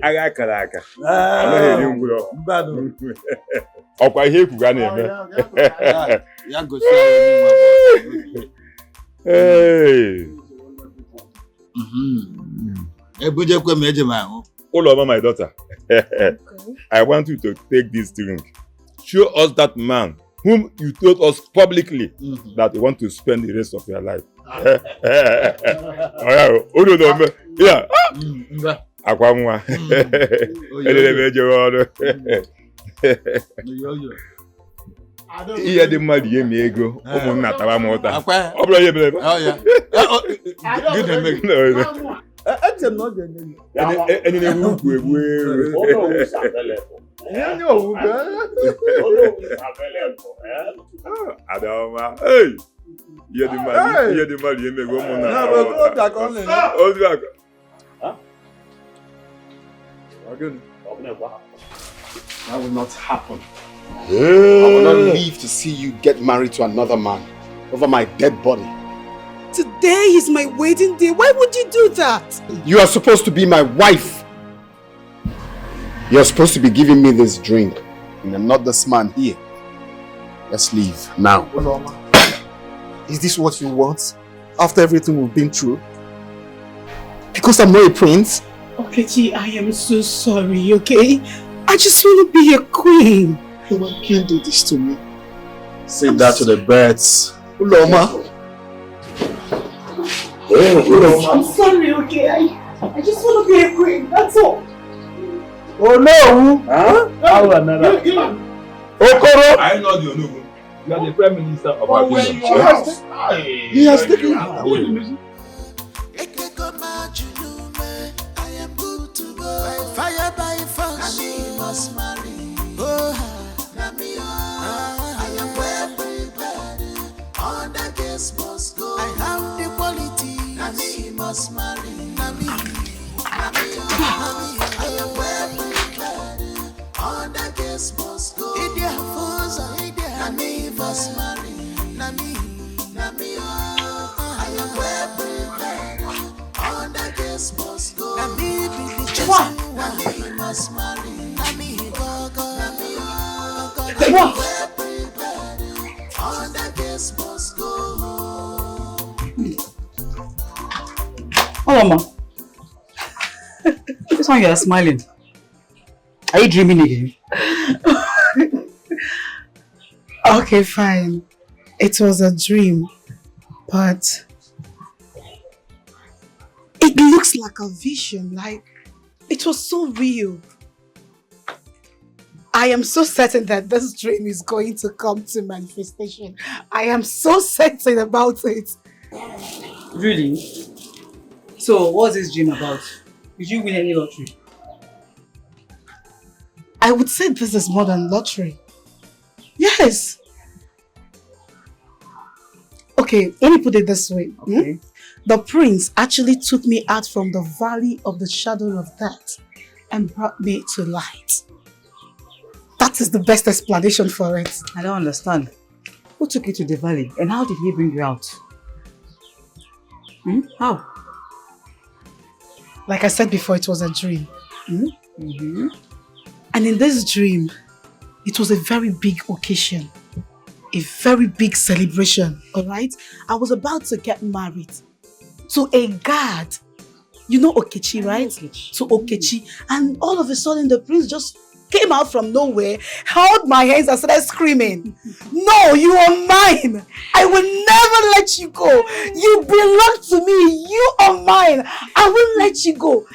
Aga karaka. Anaghị eri ngwụrọ. Ọkwa ihe ekwu ga na-eme. Ya gosi anyị ebujekwe m eje m ahụ. Uloma, my daughter. I want you to take this drink. Show us that man whom you told us publicly that you want to spend the rest of your life. Yeah. Akwamwa. Ihe dị mmadụ ihe mi ego ụmụnna tara m ụta. Ọ bụrụ ihe bere. Enyi na-ewu ugwu egwu Adama, hey! Ihe dị mmadụ ihe mego ụmụnna That will not happen. I will not live to see you get married to another man over my dead body. Today is my wedding day. Why would you do that? You are supposed to be my wife. You are supposed to be giving me this drink. And I'm not this man here. Let's leave now. Is this what you want? After everything we've been through? Because I'm not a prince? Okechi, I am so sorry, okay? I just want to be a queen. You can't do this to me. Say that to the birds. Uloma. I'm sorry, okay? I just want to be a queen, that's all. Oh no! Huh? Okoro! I know you know. You are the Prime Minister of our kingdom. He has taken I am good to go. Fire by force. I must marry. Oh, I am well prepared. All the guests must go. I have the quality. Nami must marry. Nami. I am well prepared. All the guests must go. Nami must marry. Nami. I am well prepared. All the guests must go. Nami be the chosen. Nami must marry. Nami go go. Nami well prepared. All the guests must go. Oh, Mama. This one you are smiling. Are you dreaming again? Okay, fine. It was a dream, but it looks like a vision, like it was so real. I am so certain that this dream is going to come to manifestation. I am so certain about it. Really? So, what's this dream about? Did you win any lottery? I would say this is more than lottery. Yes. Okay, let me put it this way. Okay. The prince actually took me out from the valley of the shadow of death and brought me to light. That is the best explanation for it. I don't understand. Who took you to the valley and how did he bring you out? How? Like I said before, it was a dream. Mm-hmm. And in this dream, it was a very big occasion. A very big celebration, alright? I was about to get married to a guard. You know Okechi, right? To Okechi. And all of a sudden, the prince just came out from nowhere, held my hands and started screaming, "No, you are mine! I will never let you go! You belong to me! You are mine! I won't let you go!"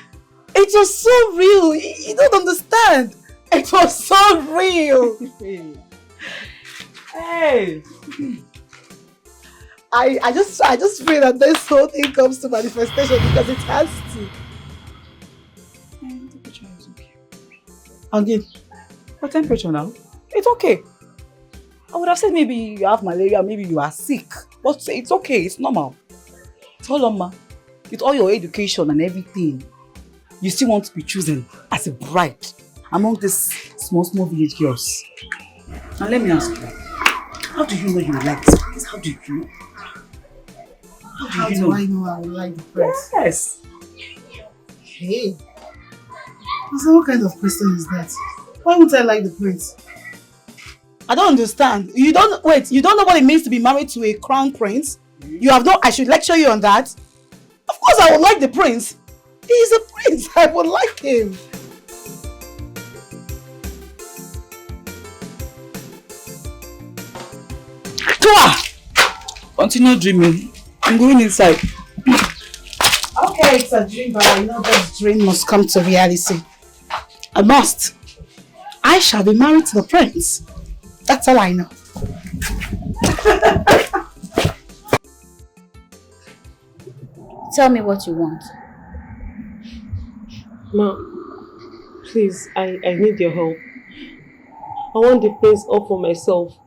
It was so real. You don't understand. It was so real. Hey! I just pray that this whole thing comes to manifestation because it has to. Temperature is okay. Again. What temperature now? It's okay. I would have said maybe you have malaria, maybe you are sick. But it's okay, it's normal. Hold on, ma. With all your education and everything, you still want to be chosen as a bride among these small village girls. Now let me ask you, how do you know you like this prince? How do you know? How do I know I like the prince? Yes. Hey. So what kind of question is that? Why would I like the prince? I don't understand. You don't know what it means to be married to a crown prince? You have no, I should lecture you on that? Of course I would like the prince. He is a prince. I would like him. Continue dreaming. I'm going inside. Okay, it's a dream, but I know this dream must come to reality. I must. I shall be married to the prince. That's all I know. Tell me what you want. Ma, please, I need your help. I want the prince all for myself.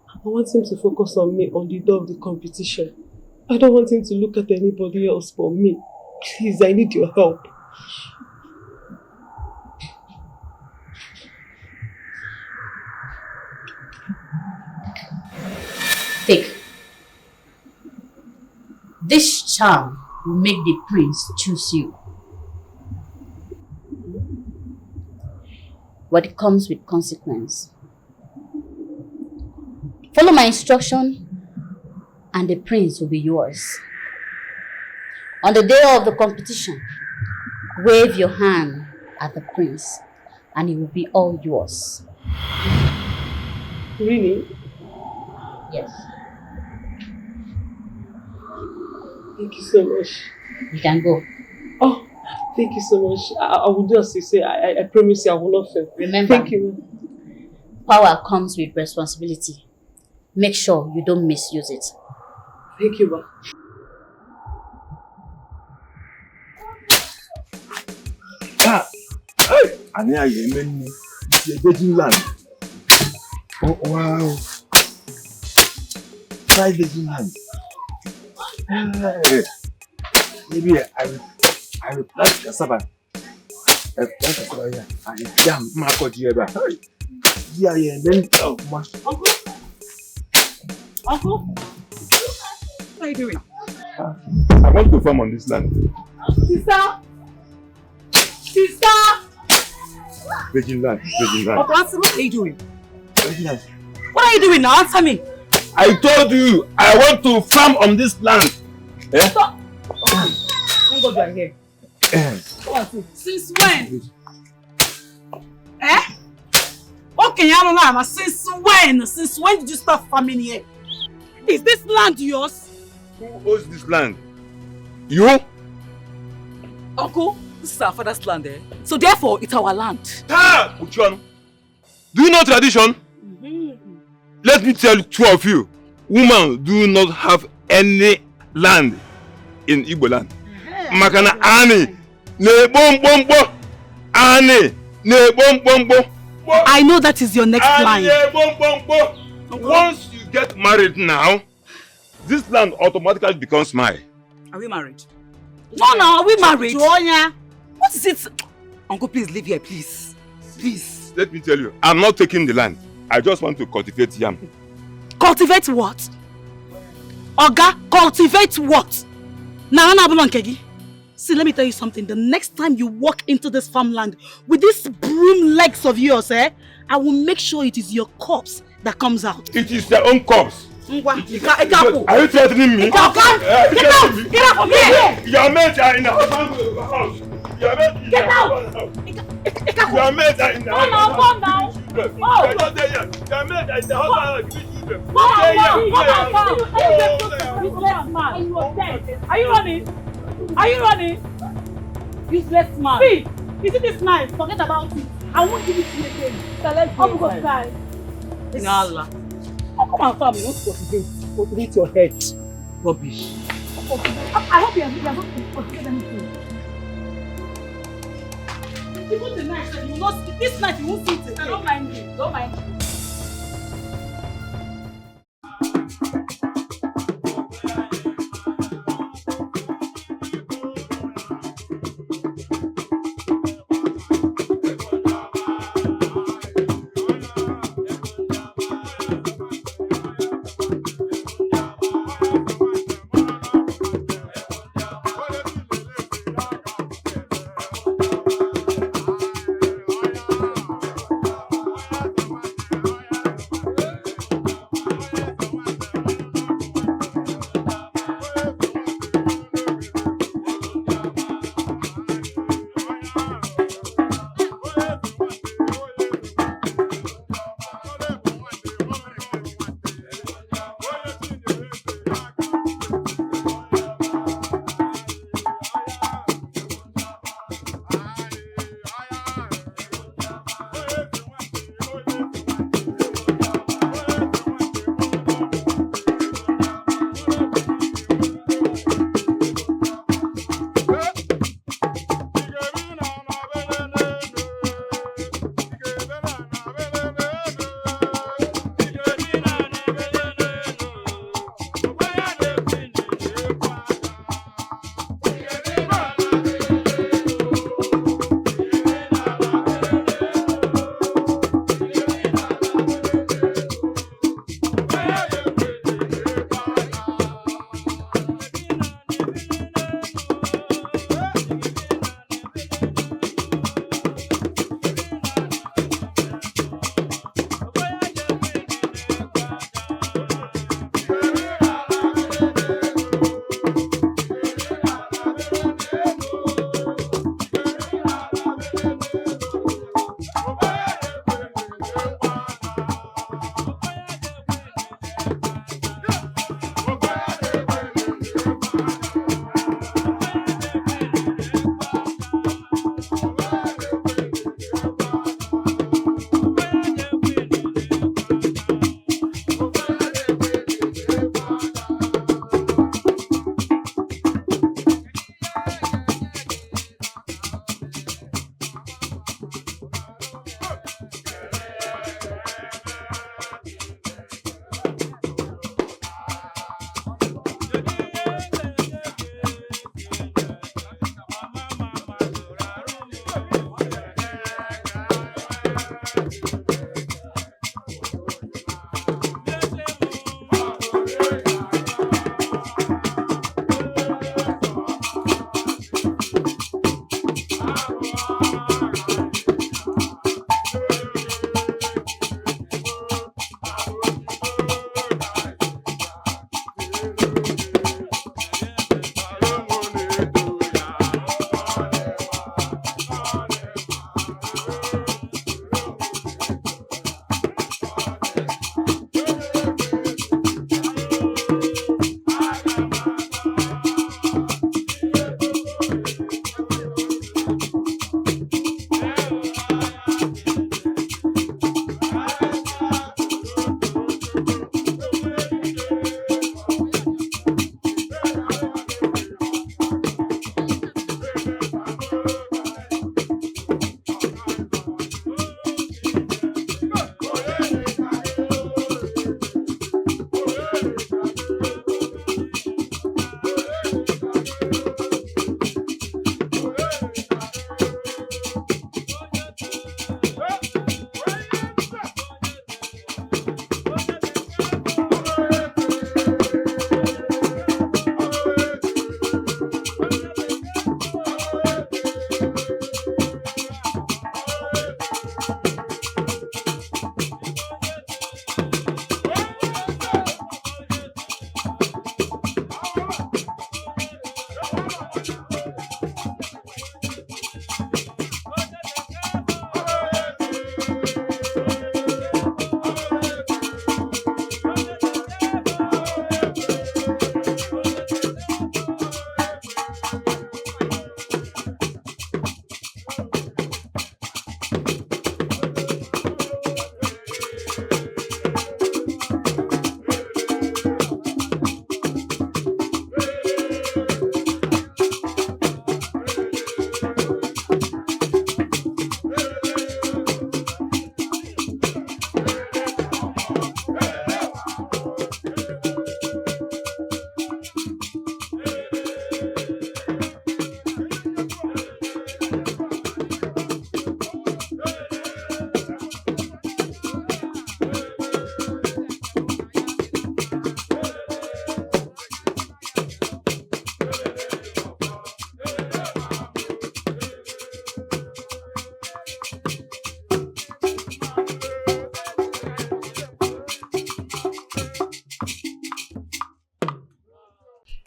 I want him to focus on me on the day of the competition. I don't want him to look at anybody else but me. Please, I need your help. Take. This charm will make the prince choose you. But it comes with consequence. Follow my instruction and the prince will be yours. On the day of the competition, wave your hand at the prince and he will be all yours. Really? Yes. Thank you so much. You can go. Oh, thank you so much. I will do as you say. I promise you I will not fail. Remember, thank you. Power comes with responsibility. Make sure you don't misuse it. Thank you, ma. And here you mean the Virgin land. Oh wow. Try Virgin land. Maybe I will plant cassava. Plant cassava here. And jam Marco Dieba. Yeah, then Uncle? What are you doing? I want to farm on this land. Sister! Virgin land. Uncle, answer, what are you doing? Virgin land. What are you doing now? Answer me. I told you I want to farm on this land. Eh? Stop! Thank God you are here. Since when? Eh? Okay, I don't know. Since when? Since when did you start farming here? Is this land yours? Who owns this land? You? Uncle, this is our father's land, eh? So therefore, it's our land. Ah, Uchon. Do you know tradition? Let me tell two of you. Women do not have any land in Igbo land. Makana ani ne bom bom bo ani ne bom bom bo. I know that is your next line. Bom bom bo. Once you get married now, this land automatically becomes mine. Are we married? No, are we married? What is it? Uncle, please leave here, please. Please. Let me tell you, I'm not taking the land. I just want to cultivate yam. Cultivate what? Oga, cultivate what? See, let me tell you something. The next time you walk into this farmland with these broom legs of yours, I will make sure it is your corpse that comes out. It is your own corpse. Are you threatening me? Get out from here! Your mates are in the house. Get out! Your mates are in the house. Come now. You're not there yet. Your mates are in the house. Are you running? Useless man. See, isn't this nice? Forget about it. I won't give it to you again. So let's go inside. Nala. How come our family wants to cultivate your head? Rubbish. I hope you are not cultivate anything. Even the night, you will not. This night you won't see it. Don't mind me. Don't mind me.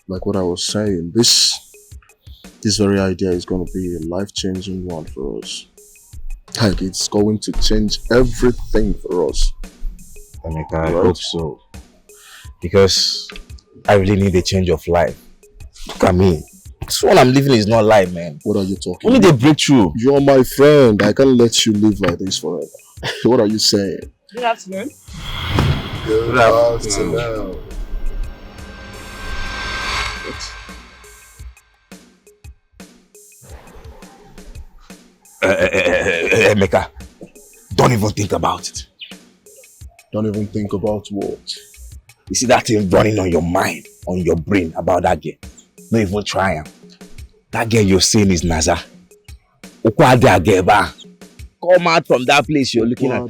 like what I was saying, this very idea is going to be a life-changing one for us. Like, it's going to change everything for us. Emeka, I hope so. Because I really need a change of life. Look at me. This one I'm living is not life, man. What are you talking about? We need a breakthrough. You're my friend. I can't let you live like this forever. What are you saying? Good afternoon. Good afternoon. Emeka, don't even think about it. Don't even think about what? You see that thing running on your mind, on your brain about that girl? Don't even try him. That girl you're saying is Naza. Come out from that place you're looking at.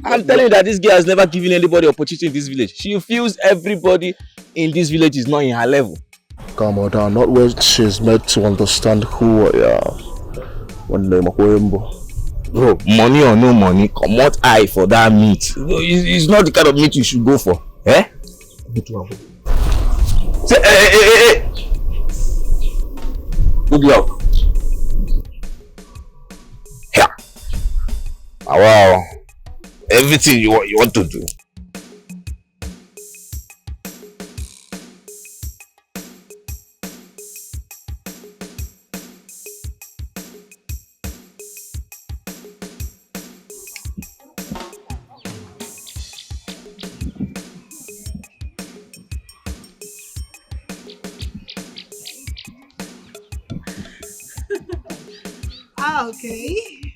I'm telling you that this girl has never given anybody opportunity in this village. She feels everybody in this village is not in her level. Calm her down, not where she's meant to understand who I am. Bro, money or no money, come out eye for that meat. It's not the kind of meat you should go for. Eh? Say, hey. Good up. Here. Wow. Everything you want to do. Okay.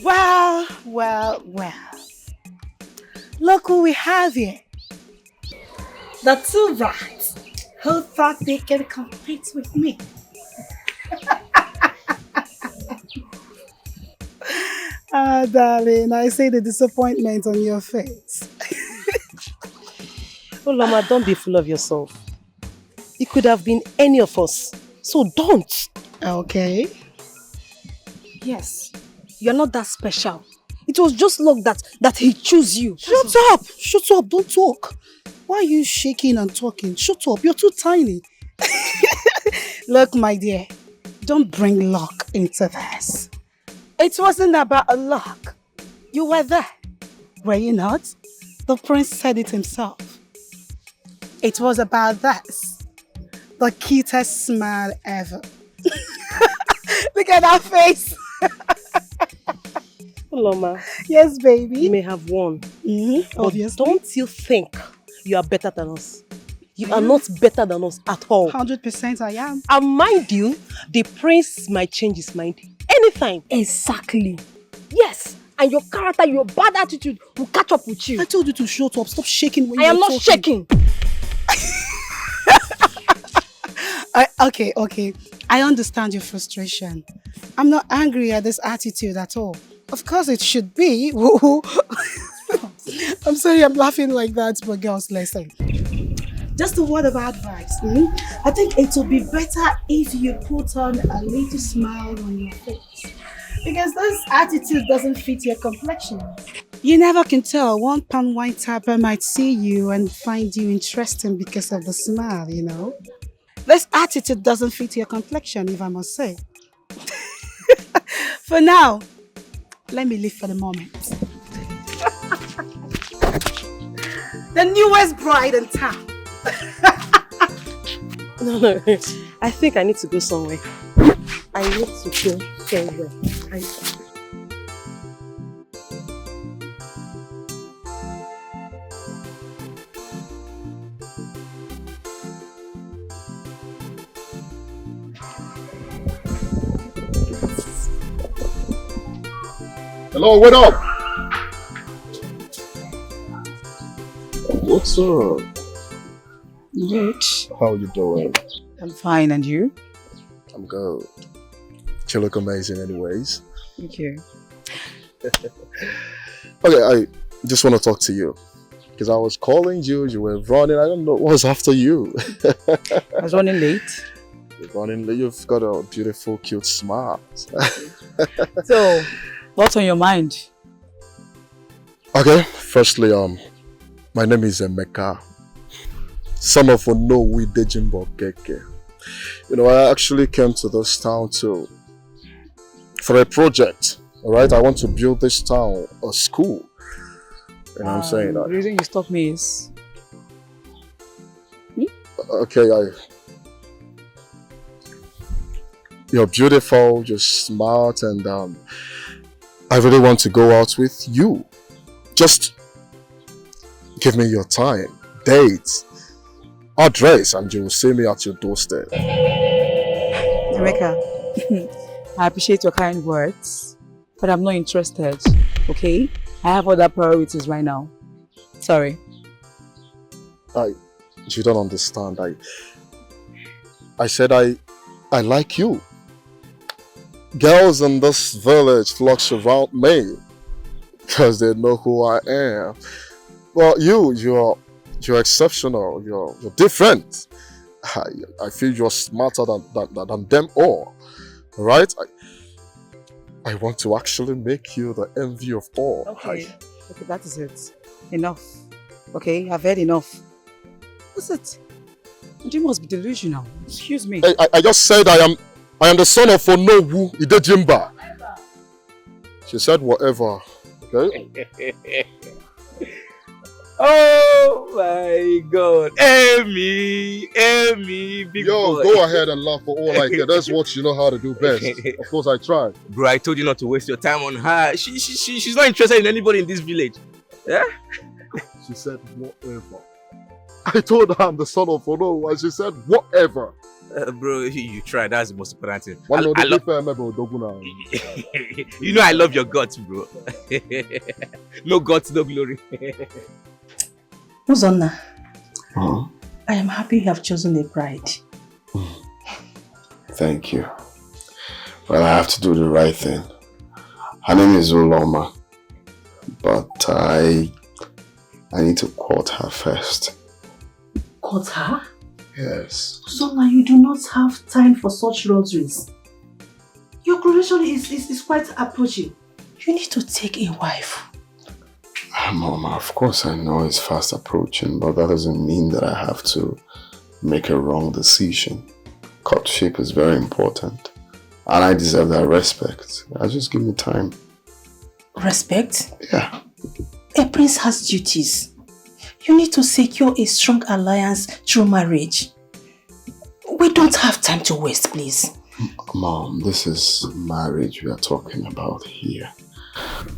Well. Look who we have here. The two rats who thought they could compete with me. Ah, darling, I see the disappointment on your face. Oh, Lama, don't be full of yourself. It could have been any of us. So don't. Okay. Yes. You're not that special. It was just luck that he chose you. Shut up. Don't talk. Why are you shaking and talking? Shut up. You're too tiny. Look, my dear. Don't bring luck into this. It wasn't about luck. You were there. Were you not? The prince said it himself. It was about this. The cutest smile ever. Look at that face. Loma. Yes, baby. You may have won. But obviously. Don't you think you are better than us? You are not better than us at all. 100% I am. And mind you, the prince might change his mind anytime. Exactly. Yes. And your character, your bad attitude will catch up with you. I told you to shut up. Stop shaking when I am not shaking. Okay. I understand your frustration. I'm not angry at this attitude at all. Of course it should be. I'm sorry I'm laughing like that, but girls, listen. Just a word of advice. I think it would be better if you put on a little smile on your face. Because this attitude doesn't fit your complexion. You never can tell. One pan white tapper might see you and find you interesting because of the smile, you know. This attitude doesn't fit your complexion, if I must say. For now, let me leave for the moment. The newest bride in town. No. I think I need to go somewhere. I need to go somewhere. Hello, what up? What's up? Good. How you doing? I'm fine, and you? I'm good. You look amazing anyways. Thank you. Okay, I just want to talk to you. Because I was calling you, you were running, I don't know, what was after you? I was running late. You're running late, you've got a beautiful, cute smile. So, what's on your mind? Okay, firstly, My name is Emeka, son of Onowu Dejimbo Keke. You know, I actually came to this town for a project. Alright, I want to build this town a school. You know what I'm saying? The reason you stopped me is... Okay, you're beautiful, you're smart, and I really want to go out with you. Just give me your time, dates, address, and you will see me at your doorstep. Emeka, I appreciate your kind words, but I'm not interested, okay? I have other priorities right now. Sorry. You don't understand. I said I like you. Girls in this village flock around me because they know who I am. Well, you're exceptional. You're different. I feel you're smarter than them all. Right? I want to actually make you the envy of all. Okay, that is it. Enough. Okay, I've heard enough. What's it? You must be delusional. Excuse me. I just said I am the son of Onowu Idejimba. She said whatever. Okay? Oh my God. Amy, big Yo, boy. go ahead and laugh for all I care. That's what you know how to do best. Of course I tried. Bro, I told you not to waste your time on her. She's not interested in anybody in this village. Yeah? She said whatever. I told her I'm the son of Onowu and she said whatever. Bro, you tried. That's the most important thing. You know I love your guts, bro. No guts, no glory. Uzonna, I am happy you have chosen a bride. Thank you. Well, I have to do the right thing. Her name is Uloma, but I need to court her first. Court her? Yes. Uzonna, you do not have time for such luxuries. Your coronation is quite approaching. You need to take a wife. Mama, of course I know it's fast approaching, but that doesn't mean that I have to make a wrong decision. Courtship is very important, and I deserve that respect. Just give me time. Respect? Yeah. A prince has duties. You need to secure a strong alliance through marriage. We don't have time to waste, please. Mom, this is marriage we are talking about here.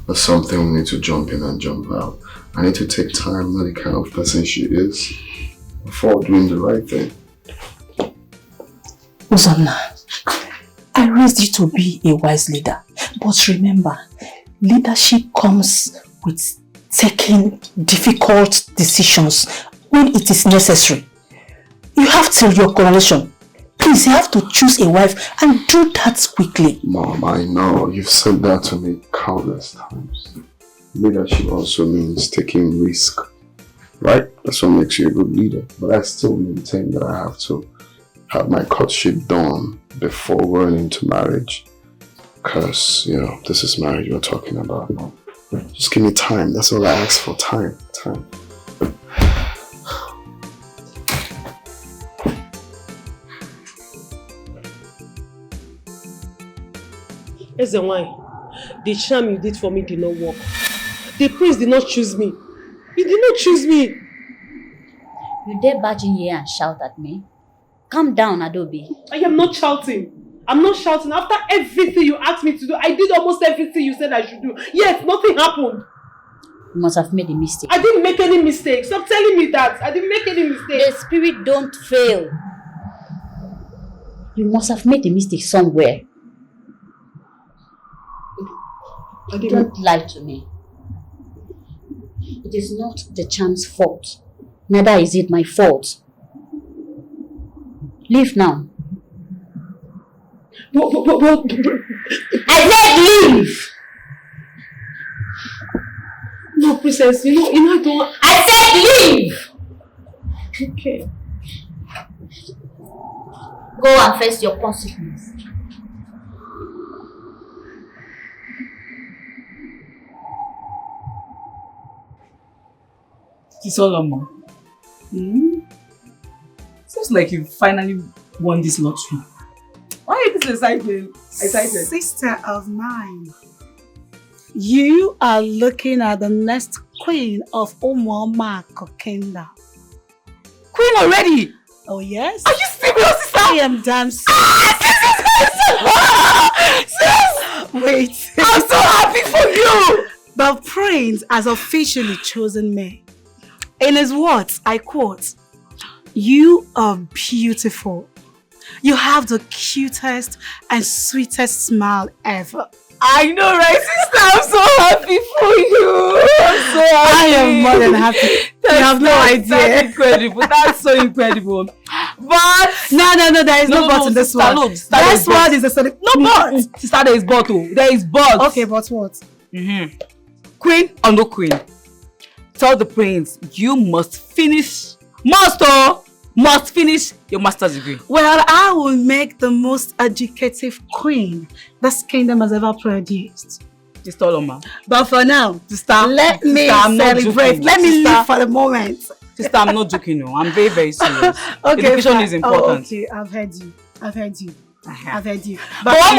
There's something we need to jump in and jump out. I need to take time, know the kind of person she is, before doing the right thing. Uzonna, I raised you to be a wise leader. But remember, leadership comes with taking difficult decisions when it is necessary. You have till your coronation. Please, you have to choose a wife and do that quickly. Mom, I know. You've said that to me countless times. Leadership also means taking risk. Right? That's what makes you a good leader. But I still maintain that I have to have my courtship done before going into marriage. Because, you know, this is marriage we're talking about. Just give me time. That's all I ask for. Time. Eze why? The charm you did for me did not work. The prince did not choose me. He did not choose me. You dare barge in here and shout at me? Calm down, Adobe. I am not shouting. I'm not shouting. After everything you asked me to do, I did almost everything you said I should do. Yes, nothing happened. You must have made a mistake. I didn't make any mistake. Stop telling me that. I didn't make any mistake. The spirit don't fail. You must have made a mistake somewhere. Don't lie to me. It is not the charm's fault. Neither is it my fault. Leave now. I said leave! No, princess, you know I don't... I said leave! Okay. Go and face your consequence. Solomon. Seems like you finally won this lottery. Why are you this excited? Sister of mine, you are looking at the next queen of Umuoma Kingdom. Queen already? Oh yes. Are you serious, sister? I am damn serious. Wait. I'm so happy for you. The prince has officially chosen me. In his words, I quote, "You are beautiful. You have the cutest and sweetest smile ever." I know, right, sister? I'm so happy for you. I'm so happy. I am more than happy. You have no idea. That's incredible. That's so incredible. But no, there is no but in this one. No, this one is a solid. No but. Sister, there is but. There is but. Okay, but what? Queen or no queen? Tell the prince you must finish. Must finish your master's degree. Well, I will make the most educative queen this kingdom has ever produced. Sister Oloma. But for now, sister, let me I'm celebrate. Let me live for the moment. Sister, I'm not joking. No, I'm very, very serious. Okay, education is important. Oh, okay, I've heard you. I've heard you. But one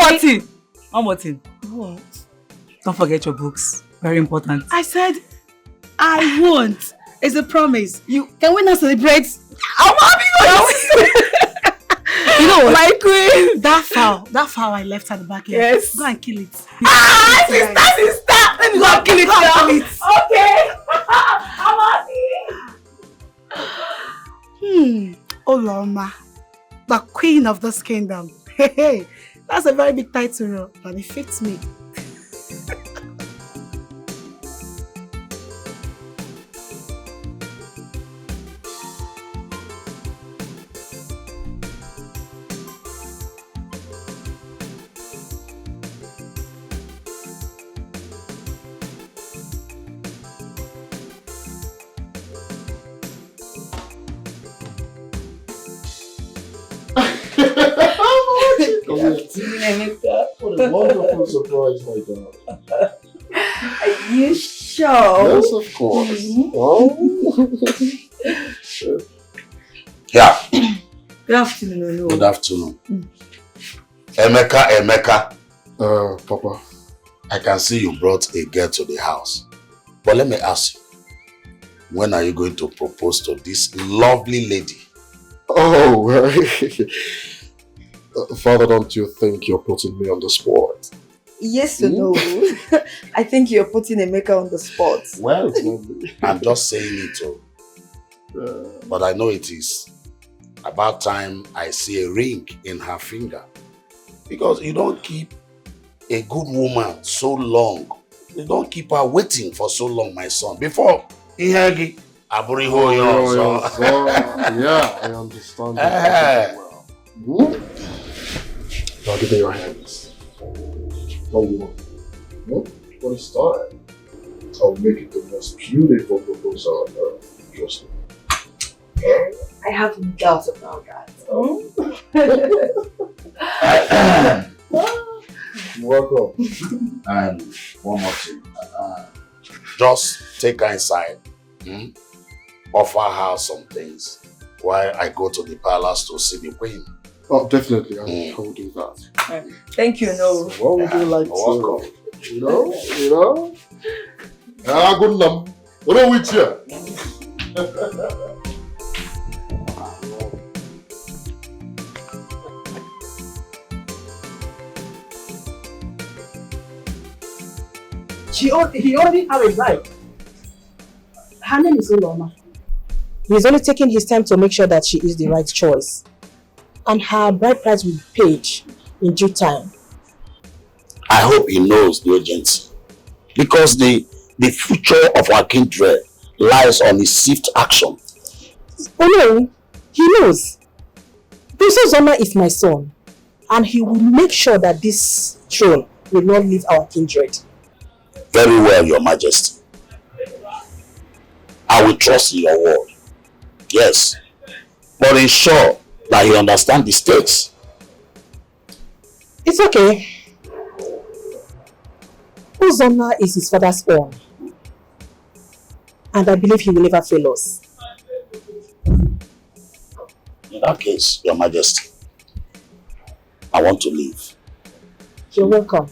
more thing. What? Don't forget your books. Very important. I said I won't. It's a promise. Can we not celebrate? I'm happy for you. You know what? My queen. That fowl I left at the back here. Yes. Go and kill it. Sister. Let me go and kill it now. Okay. I'm happy. Oloma, the queen of this kingdom. Hey, that's a very big title, and it fits me. What a wonderful surprise, my darling. Are you sure? Yes, of course. Yeah. Good afternoon. Good afternoon. Emeka. Papa. I can see you brought a girl to the house. But let me ask you, when are you going to propose to this lovely lady? Oh, Father, don't you think you're putting me on the spot? Yes or no? I think you're putting Emeka on the spot. Well, I'm just saying it too. But I know it is about time I see a ring in her finger. Because you don't keep a good woman so long. You don't keep her waiting for so long, my son. Before, yeah, I understand that well. Now give me your hands. What is time? I'll make it the most beautiful proposal on earth. Trust me. I have no doubt about that. Welcome. And one more thing. Just take her inside. Offer her some things while I go to the palace to see the queen. Oh, definitely. I will do that. Thank you, no. So what would you like to? You know? Good luck. What are we here? He already have a bride. Her name is Oloma. He's only taking his time to make sure that she is the right choice. And her bride price will be paid in due time. I hope he knows the urgency. Because the future of our kindred lies on his swift action. Oh no, he knows. Princess Zoma is my son. And he will make sure that this throne will not leave our kindred. Very well, Your Majesty. I will trust in your word. Yes. But ensure that he understands the stakes. It's okay. Uzoma is his father's own. and I believe he will never fail us. In that case, Your Majesty, I want to leave. You're welcome.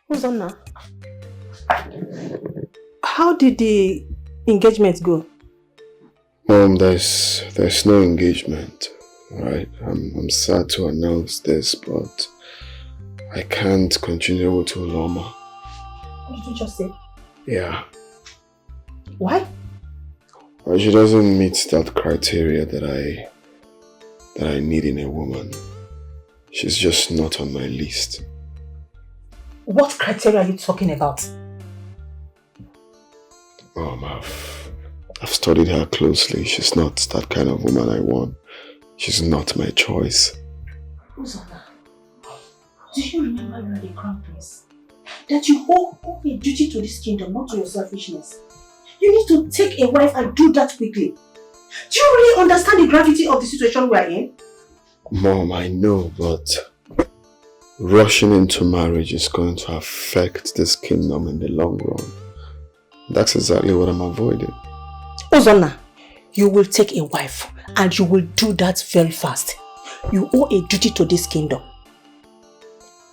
Hosanna, how did the engagement go? There's no engagement, right? I'm sad to announce this, but I can't continue with Uloma. What did you just say? Yeah. Why? Well, she doesn't meet that criteria that I need in a woman. She's just not on my list. What criteria are you talking about? I've studied her closely. She's not that kind of woman I want. She's not my choice. Hosanna, do you remember you are the crown prince? That you owe a duty to this kingdom, not to your selfishness. You need to take a wife and do that quickly. Do you really understand the gravity of the situation we are in? Mom, I know, but rushing into marriage is going to affect this kingdom in the long run. That's exactly what I'm avoiding. Hosanna, you will take a wife and you will do that very fast. You owe a duty to this kingdom.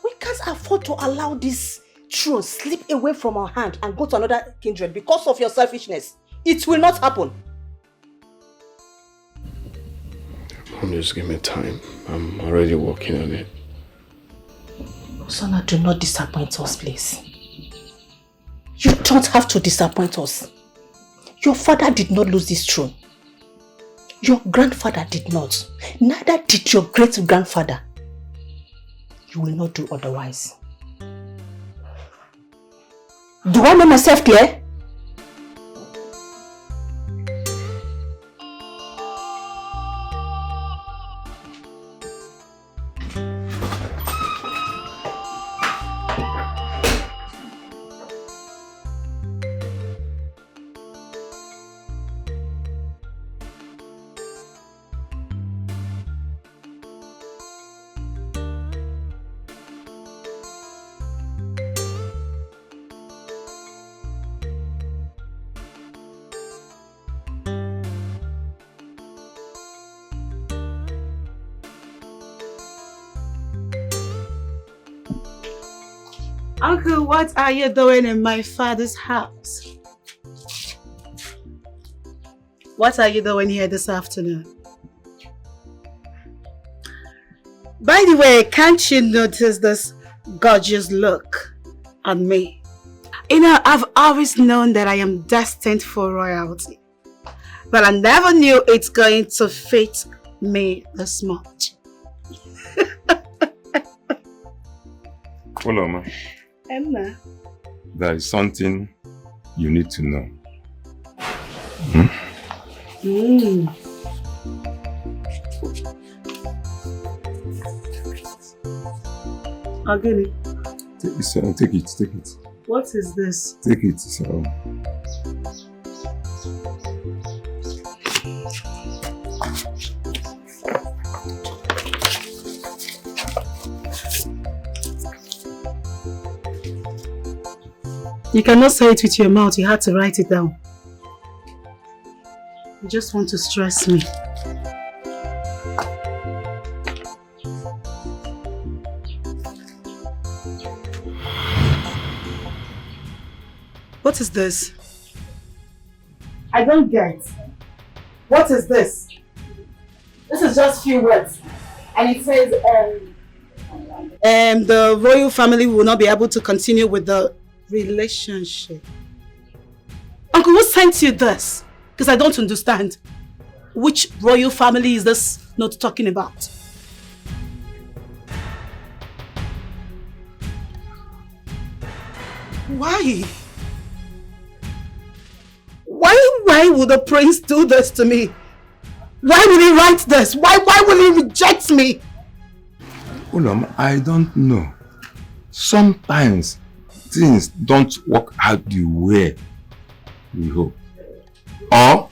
We can't afford to allow this throne slip away from our hand and go to another kindred because of your selfishness. It will not happen. Mom, just give me time. I'm already working on it. Hosanna, do not disappoint us, please. You don't have to disappoint us. Your father did not lose this throne. Your grandfather did not. Neither did your great-grandfather. You will not do otherwise. Do I make myself clear? Uncle, what are you doing in my father's house? What are you doing here this afternoon? By the way, can't you notice this gorgeous look on me? You know, I've always known that I am destined for royalty. But I never knew it's going to fit me this much. Hold on, ma. Emma. There is something you need to know. Agili. Take it. What is this? Take it, so. You cannot say it with your mouth, you had to write it down. You just want to stress me. What is this? I don't get. What is this? This is just few words. And it says, the royal family will not be able to continue with the relationship. Uncle, who sent you this? Because I don't understand. Which royal family is this not talking about? Why? Why would the prince do this to me? Why would he write this? Why will he reject me? Ulom, I don't know. Sometimes things don't work out the way we hope. Or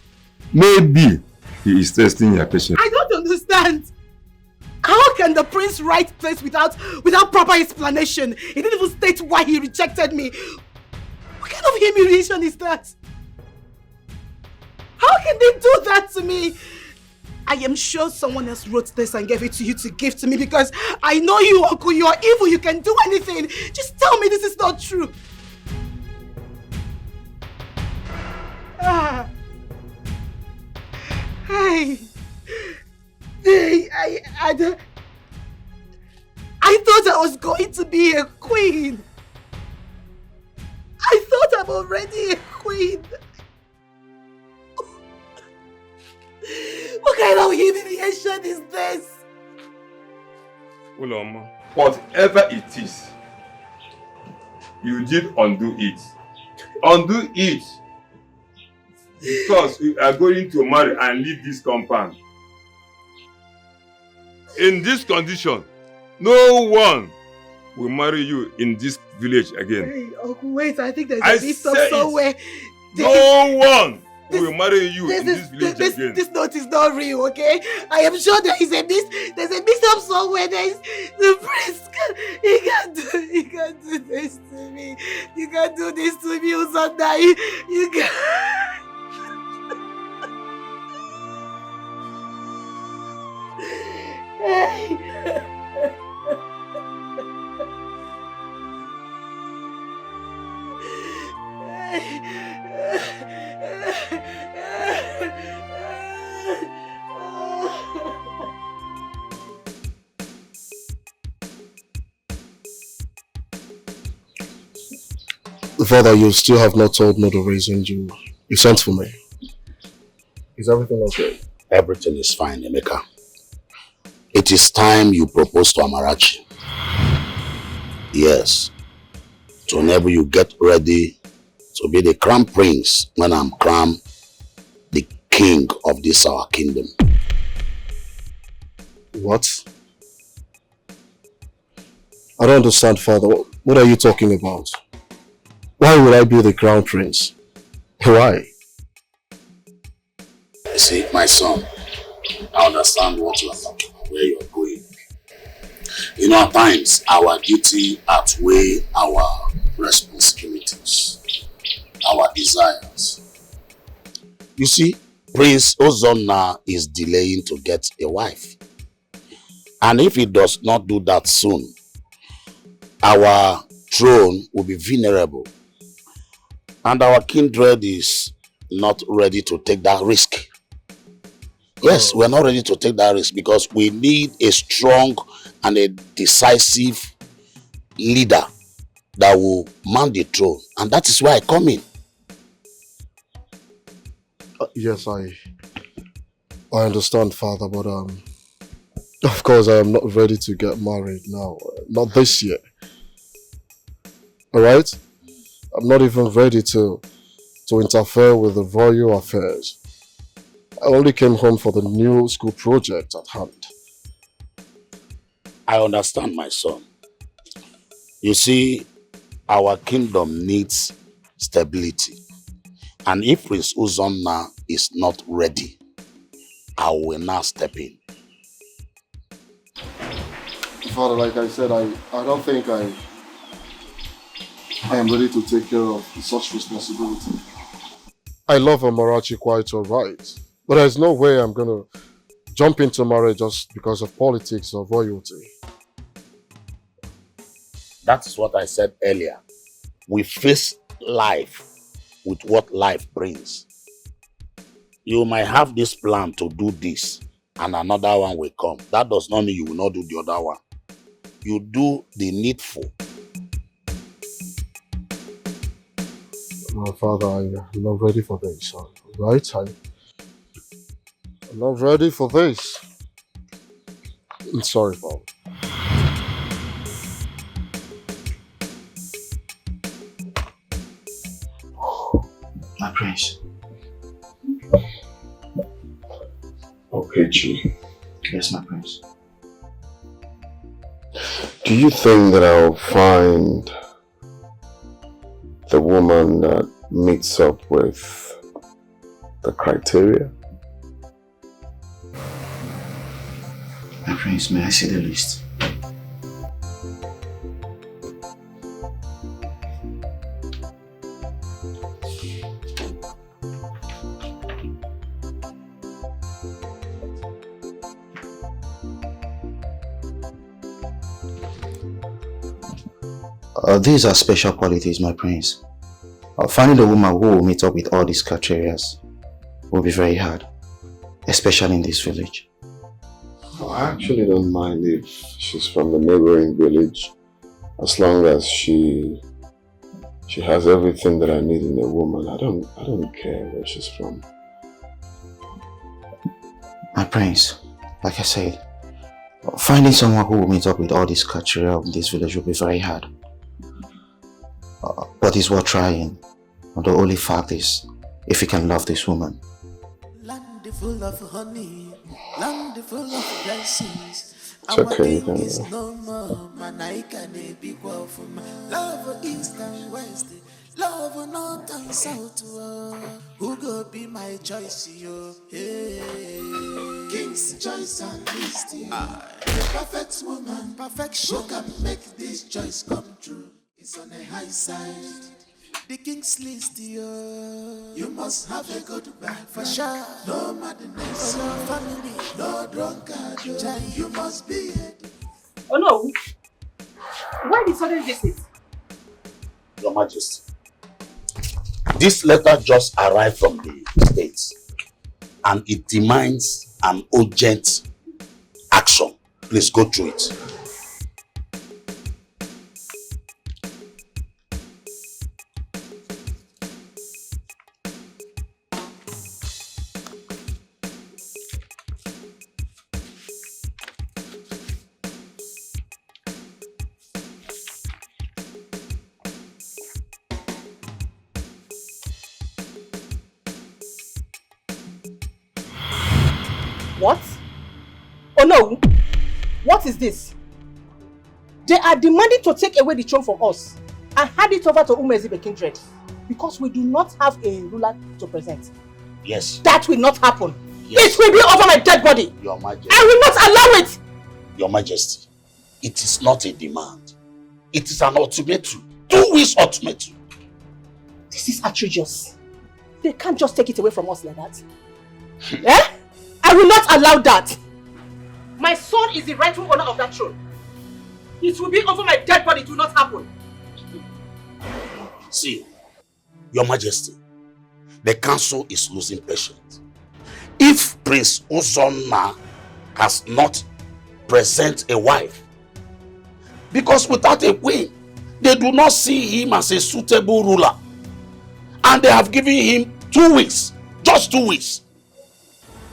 maybe he is testing your patience. I don't understand. How can the prince write this without proper explanation? He didn't even state why he rejected me. What kind of humiliation is that? How can they do that to me? I am sure someone else wrote this and gave it to you to give to me because I know you, Uncle. You are evil. You can do anything. Just tell me this is not true. I thought I was going to be a queen. I thought I'm already a queen. What kind of humiliation is this? Ulom, whatever it is, you did undo it. Undo it. Because we are going to marry and leave this compound. In this condition, no one will marry you in this village again. Hey, Uncle, wait, I think there's a mix-up somewhere. No one will marry you in this village again. This note is not real, okay? I am sure there's a mix-up somewhere. There's the prince. He can't do this to me. You can't do this to me, Usanda. You can't. Father, you still have not told me the reason you sent for me. Is everything okay? Everything is fine, Emeka. It is time you propose to Amarachi. Yes. So whenever you get ready to be the crown prince when I'm crowned the king of this our kingdom. What? I don't understand, Father. What are you talking about? Why would I be the crown prince? Why? You see, my son, I understand what you are talking about, where you are going. You know, at times, our duty outweighs our responsibilities, our desires. You see, Prince Ozonna is delaying to get a wife. And if he does not do that soon, our throne will be vulnerable. And our kindred is not ready to take that risk. Yes, we're not ready to take that risk because we need a strong and a decisive leader that will man the throne. And that is why I come in. Yes, I understand, Father, but of course I am not ready to get married now. Not this year. Alright? I'm not even ready to interfere with the royal affairs. I only came home for the new school project at hand. I understand, my son. You see, our kingdom needs stability. And if Prince Uzonna is not ready, I will now step in. Father, like I said, I don't think I am ready to take care of such responsibility. I love Amarachi quite alright, but there's no way I'm gonna jump into marriage just because of politics or royalty. That is what I said earlier. We face life with what life brings. You might have this plan to do this and another one will come. That does not mean you will not do the other one. you do the needful. My father, I'm not ready for this, right? I'm not ready for this. I'm sorry, Father. My prince. Okay, Chi. Yes, my prince. Do you think that I'll find the woman that meets up with the criteria? My prince, may I see the list? These are special qualities, my prince. Finding a woman who will meet up with all these criteria will be very hard, especially in this village. I actually don't mind if she's from the neighboring village, as long as she has everything that I need in a woman. I don't care where she's from. My prince, like I said, finding someone who will meet up with all these criteria in this village will be very hard. But it's worth trying. The only fact is, if you can love this woman. Land full of honey, land full of blessings. It's okay, Our king is no more, man, I can be for man. Love east and west, love north and south. Who go be my choice, yo? Hey, king's choice and list. The perfect woman, perfection. Who can make this choice come true? It's on the high side. The king's list, yo. You must have a good back for sure. No madness, no family, no drunkard. You must be it. Oh no! Why the sudden visit? Your Majesty, this letter just arrived from the States and it demands an urgent action. Please go through it. What? Oh no! What is this? They are demanding to take away the throne from us and hand it over to Umezi kindred because we do not have a ruler to present. Yes. That will not happen. Yes. It will be over my dead body. Your Majesty. I will not allow it. Your Majesty, it is not a demand. It is an ultimatum. 2 weeks ultimatum. This is outrageous. They can't just take it away from us like that. Eh? I will not allow that. My son is the rightful owner of that throne. It will be over my dead body. It will not happen. See, Your Majesty, the council is losing patience. If Prince Uzonna has not present a wife, because without a queen, they do not see him as a suitable ruler. And they have given him 2 weeks, just 2 weeks.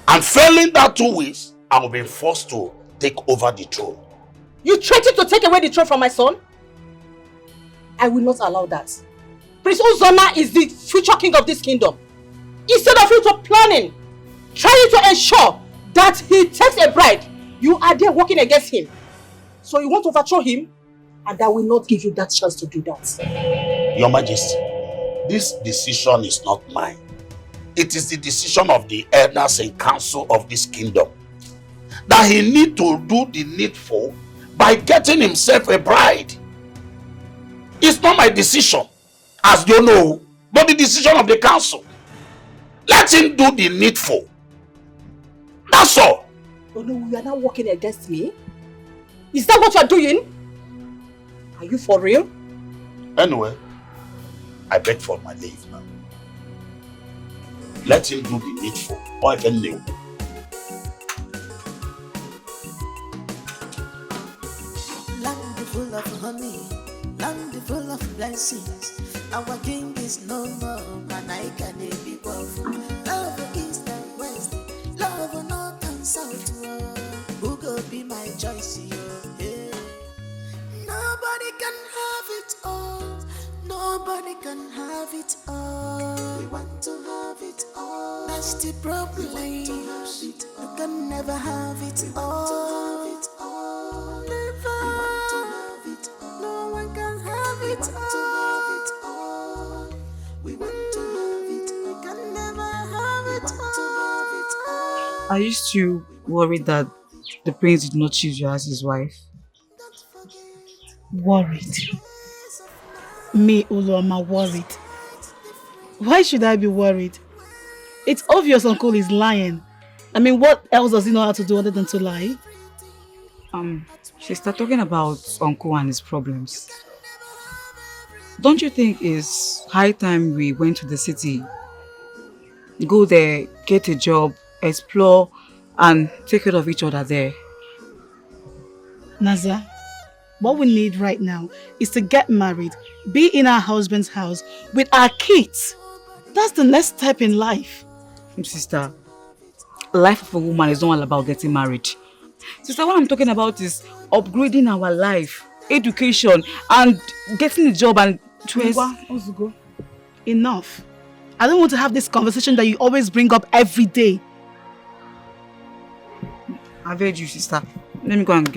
And failing that 2 weeks, I will be forced to take over the throne. You threatened to take away the throne from my son? I will not allow that. Prince Uzonna is the future king of this kingdom. Instead of you to planning, trying to ensure that he takes a bride, you are there working against him. So you want to overthrow him? And I will not give you that chance to do that. Your Majesty, this decision is not mine. It is the decision of the elders and council of this kingdom. That he need to do the needful by getting himself a bride. It's not my decision, as you know, but the decision of the council. Let him do the needful. That's all. Oh no, you are now working against me? Is that what you are doing? Are you for real? Anyway, I beg for my leave now. Let him do the needful, or I can leave. Land full of honey, land full of blessings. Our king is no more, and I can be powerful. Love east and west, love north and south. Who go be my choice? Yeah. Nobody can have it all. Nobody can have it all. We want to have it all. That's the problem. You can never have it all. Never. No one can have it all. We want to have it. We can never have it all. I used to worry that the prince did not choose you as his wife. Worried? Me, Uloma, worried. Why should I be worried? It's obvious Uncle is lying. I mean, what else does he know how to do other than to lie? She started talking about Uncle and his problems. Don't you think it's high time we went to the city? Go there, get a job, explore, and take care of each other there. Naza, what we need right now is to get married, be in our husband's house with our kids. That's the next step in life. Sister, life of a woman is not all about getting married. Sister, what I'm talking about is upgrading our life, education, and getting a job and Ozugo, enough. I don't want to have this conversation that you always bring up every day. I've heard you, sister. Let me go and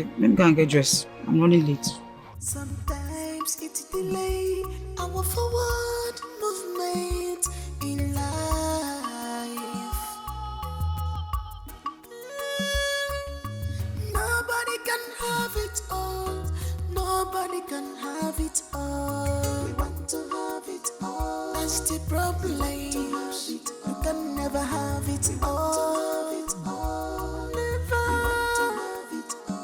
get dressed. I'm running late. Sometimes it delay our forward movement in life. Nobody can have it all. Nobody can have it all. We want to have it all. That's the problem. You can never have it all. Never.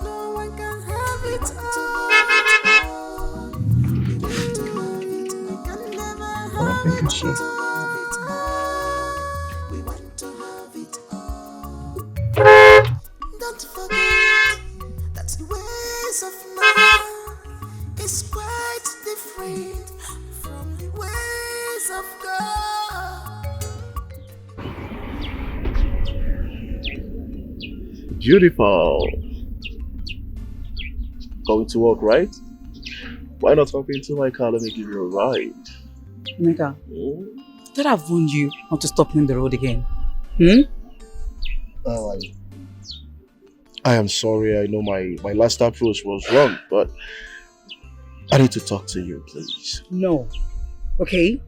No one can have it all. We can never have it all. We want to have it all. Don't forget that the ways of man is quite different from the ways of God. Beautiful. Going to work, right? Why not hop into my car? Let me give you a ride. Mega, did I have warned you not to stop me on the road again? I am sorry. I know my last approach was wrong, but I need to talk to you, please. No. Okay?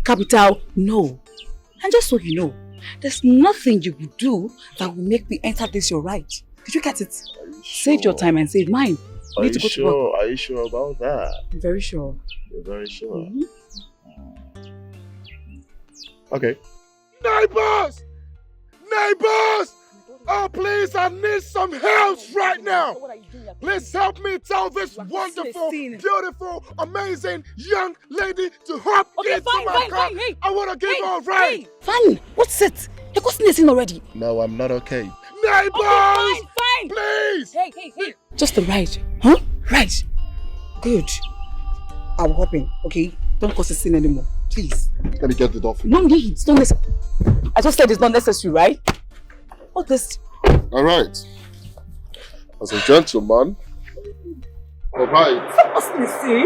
Capital no. And just so you know, there's nothing you will do that will make me enter this your right. Did you get it? Save your time and save mine. Are you sure? Are you sure about that? I'm very sure. You're very sure. Mm-hmm. Okay. Neighbors! Neighbors! Oh, please, I need some help right now. Please help me tell this wonderful, beautiful, amazing young lady to hop into my car. Hey, I want to give her a ride. Hey, fine. What's it? You're causing a scene already. No, I'm not okay. Neighbors! Okay, fine. Please! Hey. Just a ride. Huh? Ride. Good. I'll hop in, okay? Don't cause a scene anymore. Please. Let me get the door for you. No need. It's not necessary. I just said it's not necessary, right? What this? Alright. As a gentleman. Alright. What's this, see?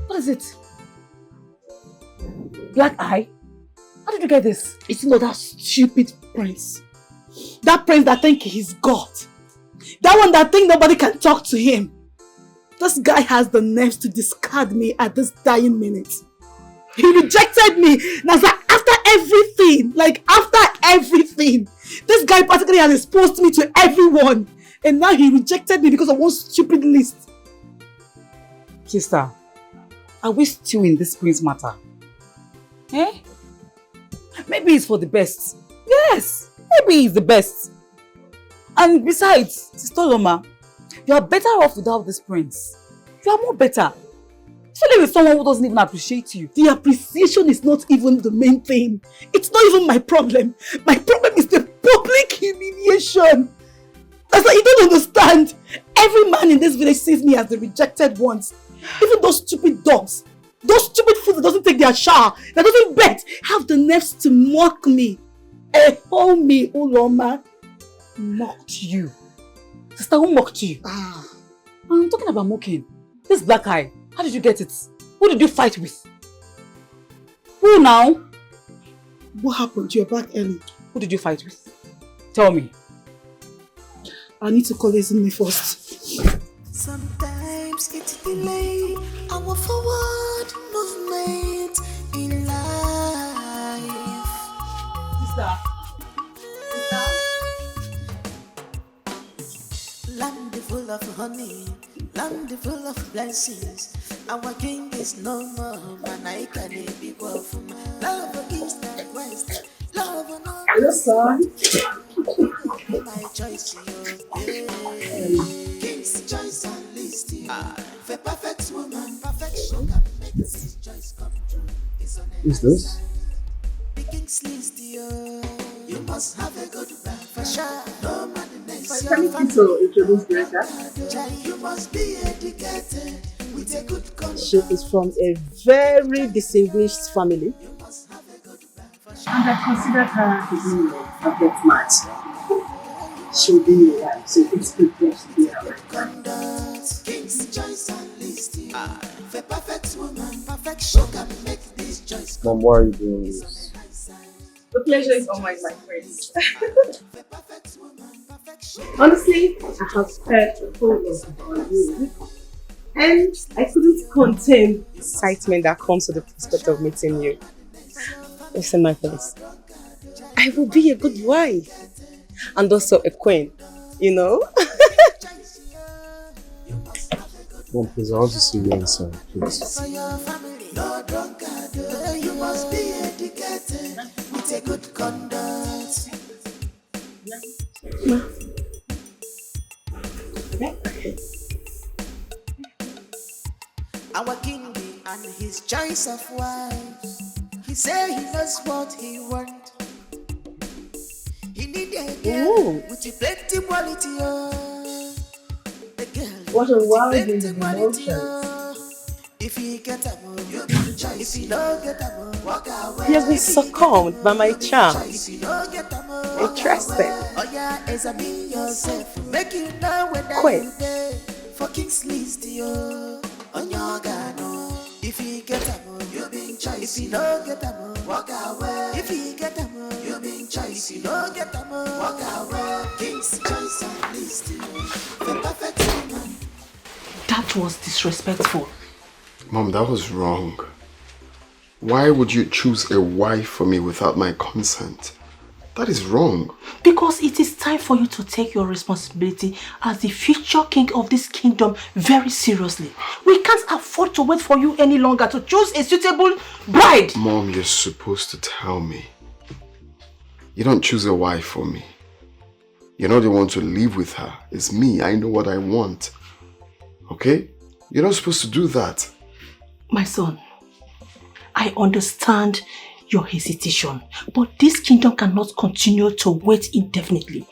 What is it? Black eye? How did you get this? It's not that stupid prince. That prince that think he's God. That one that think nobody can talk to him. This guy has the nerves to discard me at this dying minute. He rejected me. Now, after everything, this guy practically has exposed me to everyone. And now he rejected me because of one stupid list. Sister, are we still in this prince matter? Eh? Maybe it's for the best. Yes, maybe it's the best. And besides, Sister Loma, you are better off without this prince. You are more better. Especially with someone who doesn't even appreciate you. The appreciation is not even the main thing. It's not even my problem. My problem is the public humiliation. That's why you don't understand. Every man in this village sees me as the rejected ones. Even those stupid dogs. Those stupid fools that doesn't take their shower, that doesn't bet, have the nerves to mock me. Oh me, Uloma. Mocked you? Sister, who mocked you? I'm talking about mocking. This black eye, how did you get it? Who did you fight with? Who now? What happened? You're back early. Who did you fight with? Tell me. I need to call Izumi first. Sometimes it's delay our forward movement in life. Sister. Land full of honey, land full of blessings. Our king is no more, man. I can't be from love east and west. Love no. Hello, son. My choice, king's choice and list. For perfect woman, perfection can make this choice come true. Who's this? The king's list, you must have a good man for sure. No madness. Permit me to introduce Greta. You must be educated with a good conscience. She is from a very distinguished family. And I consider her to be a good match. She'll be your wife, so it's good for to be her wife. King's choice and list. For perfect woman, perfection can make this choice. Mom, why are you doing this? The pleasure is all mine, my friends. Honestly, I have heard a whole lot about you. And I couldn't contain the excitement that comes with the prospect of meeting you. Listen, my friends. I will be a good wife. And also a queen, you know? Mom, please, I want to see you inside, please. You must be educated with a good conduct. Our king and his choice of wives. He said he knows what he wants. He need a girl with plenty quality. The girl what a wild emotions. If he get a move, you be choice. If he don't get a move, walk away. He has been succumbed by my charm. If you don't get a move, interested. Oh yeah, examine yourself. Make you know whether Quit. you there. For King's list, yo. On your gano. If he get a move, you be choice. If you don't get a move, walk away. If he get a move, you be choice. If you don't get a move, walk away. King's choice and list, yo. The perfect woman. That was disrespectful. Mom, that was wrong. Why would you choose a wife for me without my consent? That is wrong. Because it is time for you to take your responsibility as the future king of this kingdom very seriously. We can't afford to wait for you any longer to choose a suitable bride. Mom, you're supposed to tell me. You don't choose a wife for me. You're not the one to live with her. It's me. I know what I want. Okay? You're not supposed to do that. My son, I understand your hesitation, but this kingdom cannot continue to wait indefinitely.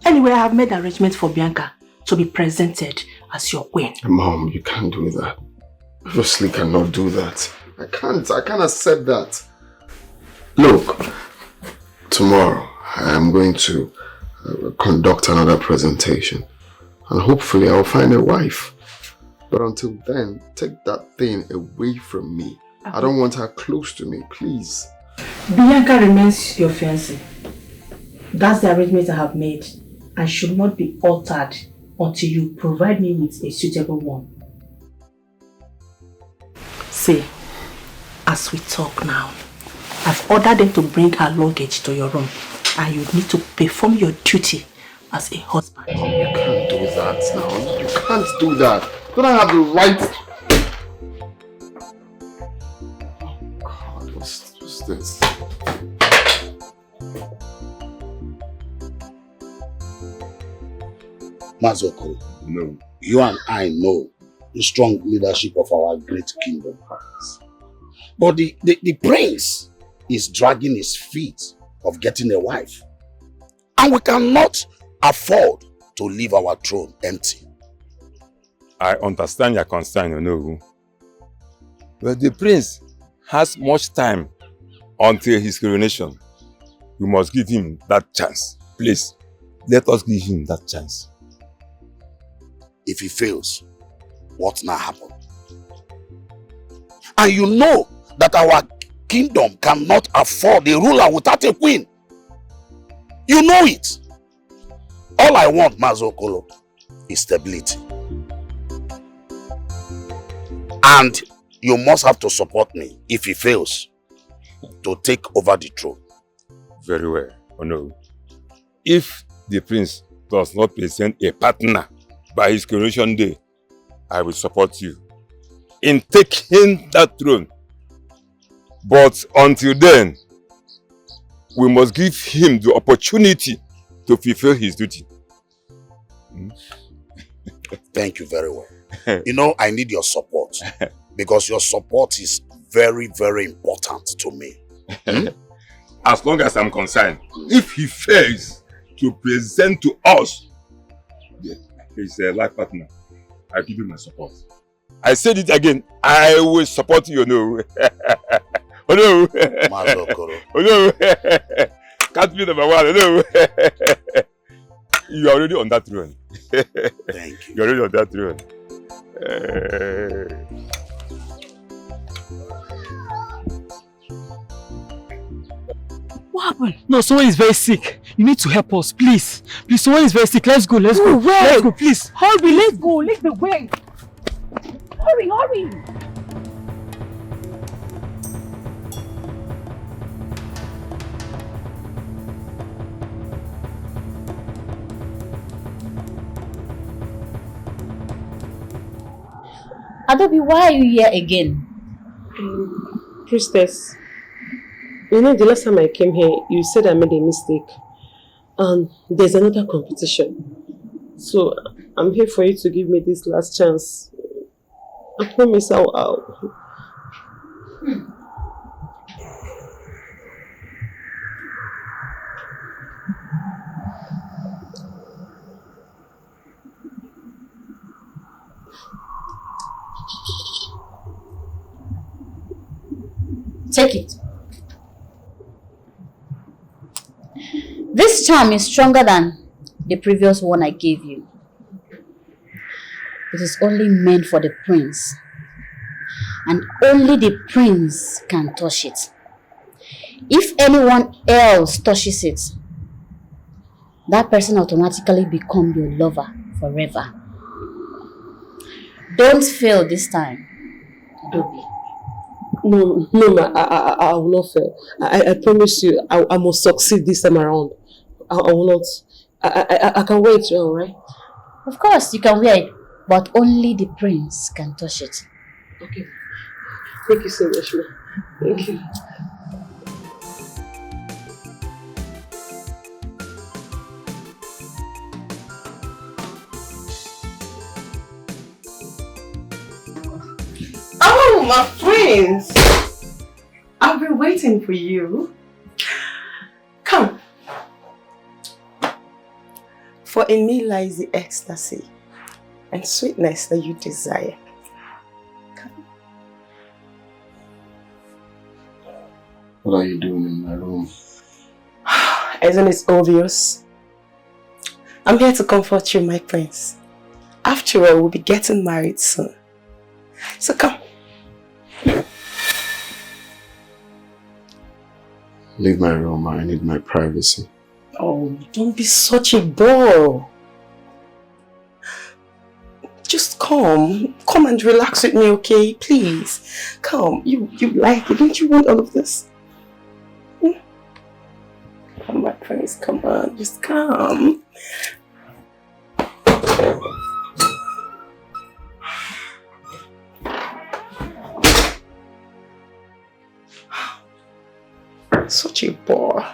Anyway, I have made arrangements for Bianca to be presented as your queen. Mom, you can't do that. Obviously cannot do that. I can't accept that. Look, tomorrow I am going to conduct another presentation and hopefully I'll find a wife. But until then, take that thing away from me. I don't want her close to me, please. Bianca remains your fiancée. That's the arrangement I have made and should not be altered until you provide me with a suitable one. See, as we talk now, I've ordered them to bring her luggage to your room and you need to perform your duty as a husband. You can't do that now. You can't do that. Don't I have the right? Oh God, what's this? Mazoko, No. you and I know the strong leadership of our great kingdom. But the prince is dragging his feet of getting a wife. And we cannot afford to leave our throne empty. I understand your concern, you know. But the prince has much time until his coronation. We must give him that chance. Please, let us give him that chance. If he fails, what now happen? And you know that our kingdom cannot afford a ruler without a queen. You know it. All I want, Mazokolo, is stability. And you must have to support me if he fails to take over the throne. Very well, Ono. If the prince does not present a partner by his coronation day, I will support you in taking that throne. But until then, we must give him the opportunity to fulfill his duty. Thank you very well. You know, I need your support because your support is very, very important to me. As long as I'm concerned, if he fails to present to us his life partner, I give him my support. I said it again, I will support you, no. Oh no! Oh no! Can't be number one, oh no! You are already on that throne. Thank you. You're already on that throne. What happened? No, someone is very sick. You need to help us, please. Please, someone is very sick. Let's go, let's go. Where? Let's go, please. Hurry, let's go. Lead the way. Hurry, hurry. Adobe, why are you here again? Priestess, you know, the last time I came here, you said I made a mistake. And there's another competition. So I'm here for you to give me this last chance. I promise I'll. Take it. This charm is stronger than the previous one I gave you. It is only meant for the prince. And only the prince can touch it. If anyone else touches it, that person automatically becomes your lover forever. Don't fail this time, Adobe. No, ma, I will not fail. I promise you, I must succeed this time around. I will not. I can wear it well, right? Of course, you can wear it, but only the prince can touch it. Okay. Thank you so much, ma. Thank you. Oh, my friends! I've been waiting for you. Come. For in me lies the ecstasy and sweetness that you desire. Come. What are you doing in my room? Isn't it obvious? I'm here to comfort you, my prince. After all, we'll be getting married soon. So come. Leave my room, I need my privacy. Oh, don't be such a bore. Just come and relax with me, okay? Please, come. You like it, don't you want all of this? Come, my prince, come on, just come. Such a bore.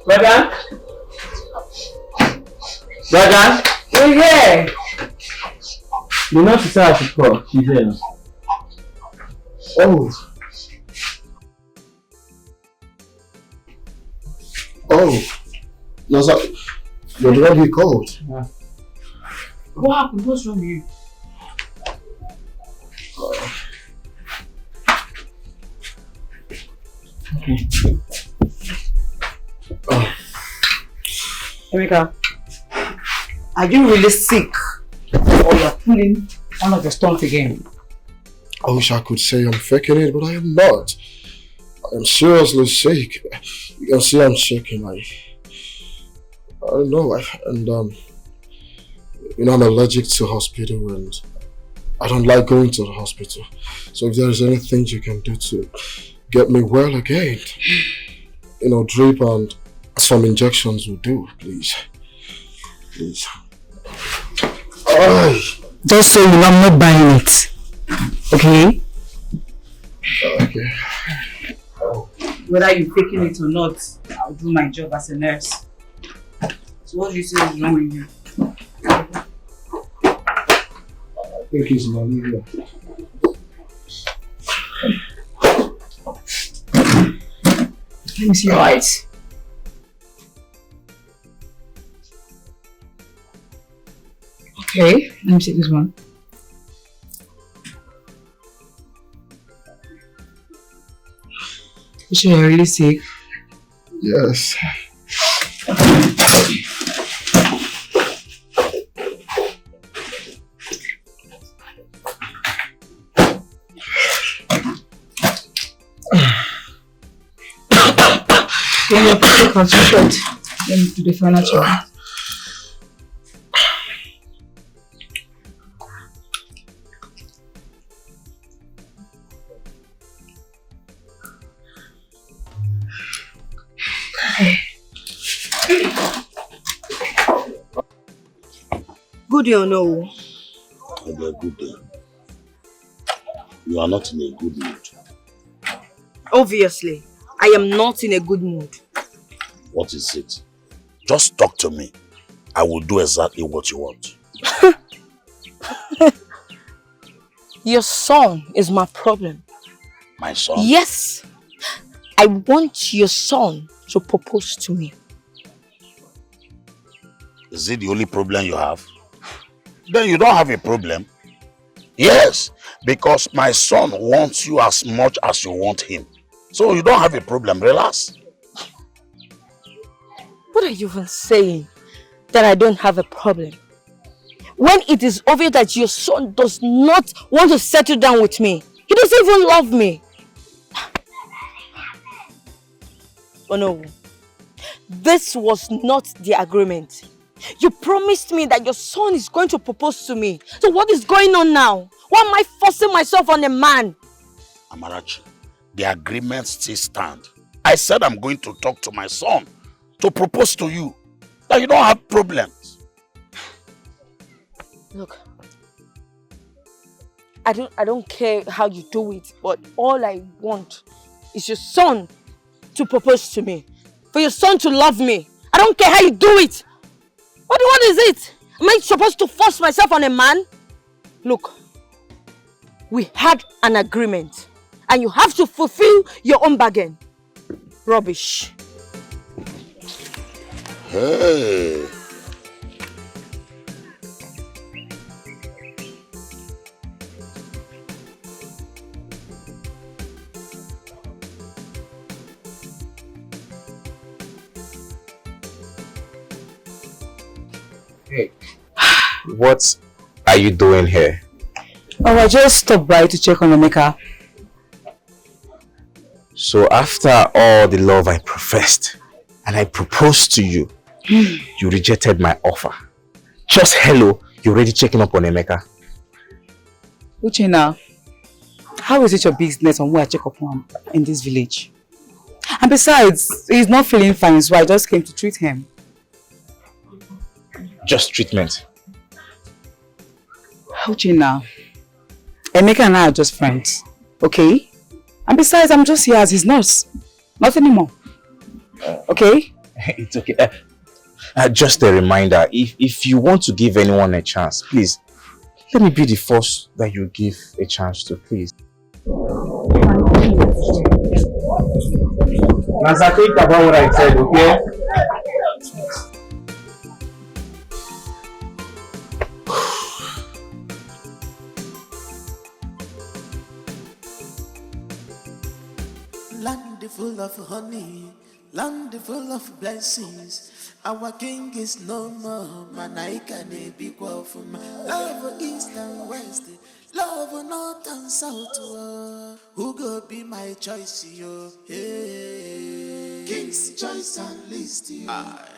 Brother? Brother? You're here. You know she said I should call. She's here now. Oh. Oh. No, sir. You're already cold. Yeah. What happened? What's wrong with you? Okay. Emeka, are you really sick? Or you're pulling one of your stomach again? I wish I could say I'm faking it, but I am not. I am seriously sick. You can see I'm shaking. I don't know. I'm allergic to hospital and I don't like going to the hospital. So if there is anything you can do to get me well again, drip and some injections will do, please. Please. Just so you know, I'm not buying it. Okay? Okay. Whether you're taking it or not, I'll do my job as a nurse. So what do you say is wrong with you? I think it's malaria. Let me see your eyes. Okay, let me see this one. You sure you're really sick? Yes. Can you take out your shirt? Let me do the final check. Good day or no? Okay, good day. You are not in a good mood. Obviously, I am not in a good mood. What is it? Just talk to me. I will do exactly what you want. Your son is my problem. My son? Yes. I want your son to propose to me. Is it the only problem you have? Then you don't have a problem. Yes, because my son wants you as much as you want him. So you don't have a problem. Relax. What are you even saying? That I don't have a problem? When it is obvious that your son does not want to settle down with me. He doesn't even love me. Oh no. This was not the agreement. You promised me that your son is going to propose to me. So what is going on now? Why am I forcing myself on a man? Amarachi, the agreement still stands. I said I'm going to talk to my son to propose to you. That you don't have problems. Look, I don't care how you do it, but all I want is your son to propose to me. For your son to love me. I don't care how you do it. What is it? Am I supposed to force myself on a man? Look, we had an agreement and you have to fulfill your own bargain. Rubbish. Hey. Hey, what are you doing here? Oh, I just stopped by to check on Emeka. So after all the love I professed and I proposed to you, you rejected my offer. Just hello, you're already checking up on Emeka. Uchenna, how is it your business on who I check up on in this village? And besides, he's not feeling fine, so I just came to treat him. Just treatment. Uchenna, Emeka and I are just friends, okay? And besides, I'm just here as his nurse. Not anymore. Okay? It's okay. Just a reminder, if you want to give anyone a chance, please, let me be the first that you give a chance to, please. Nasa, think about what I said, okay? Land full of honey, land full of blessings. Our king is no more, man. I can be equal for my love east and west, love north and south. Who go be my choice, yo? Hey, king's choice and list, yo.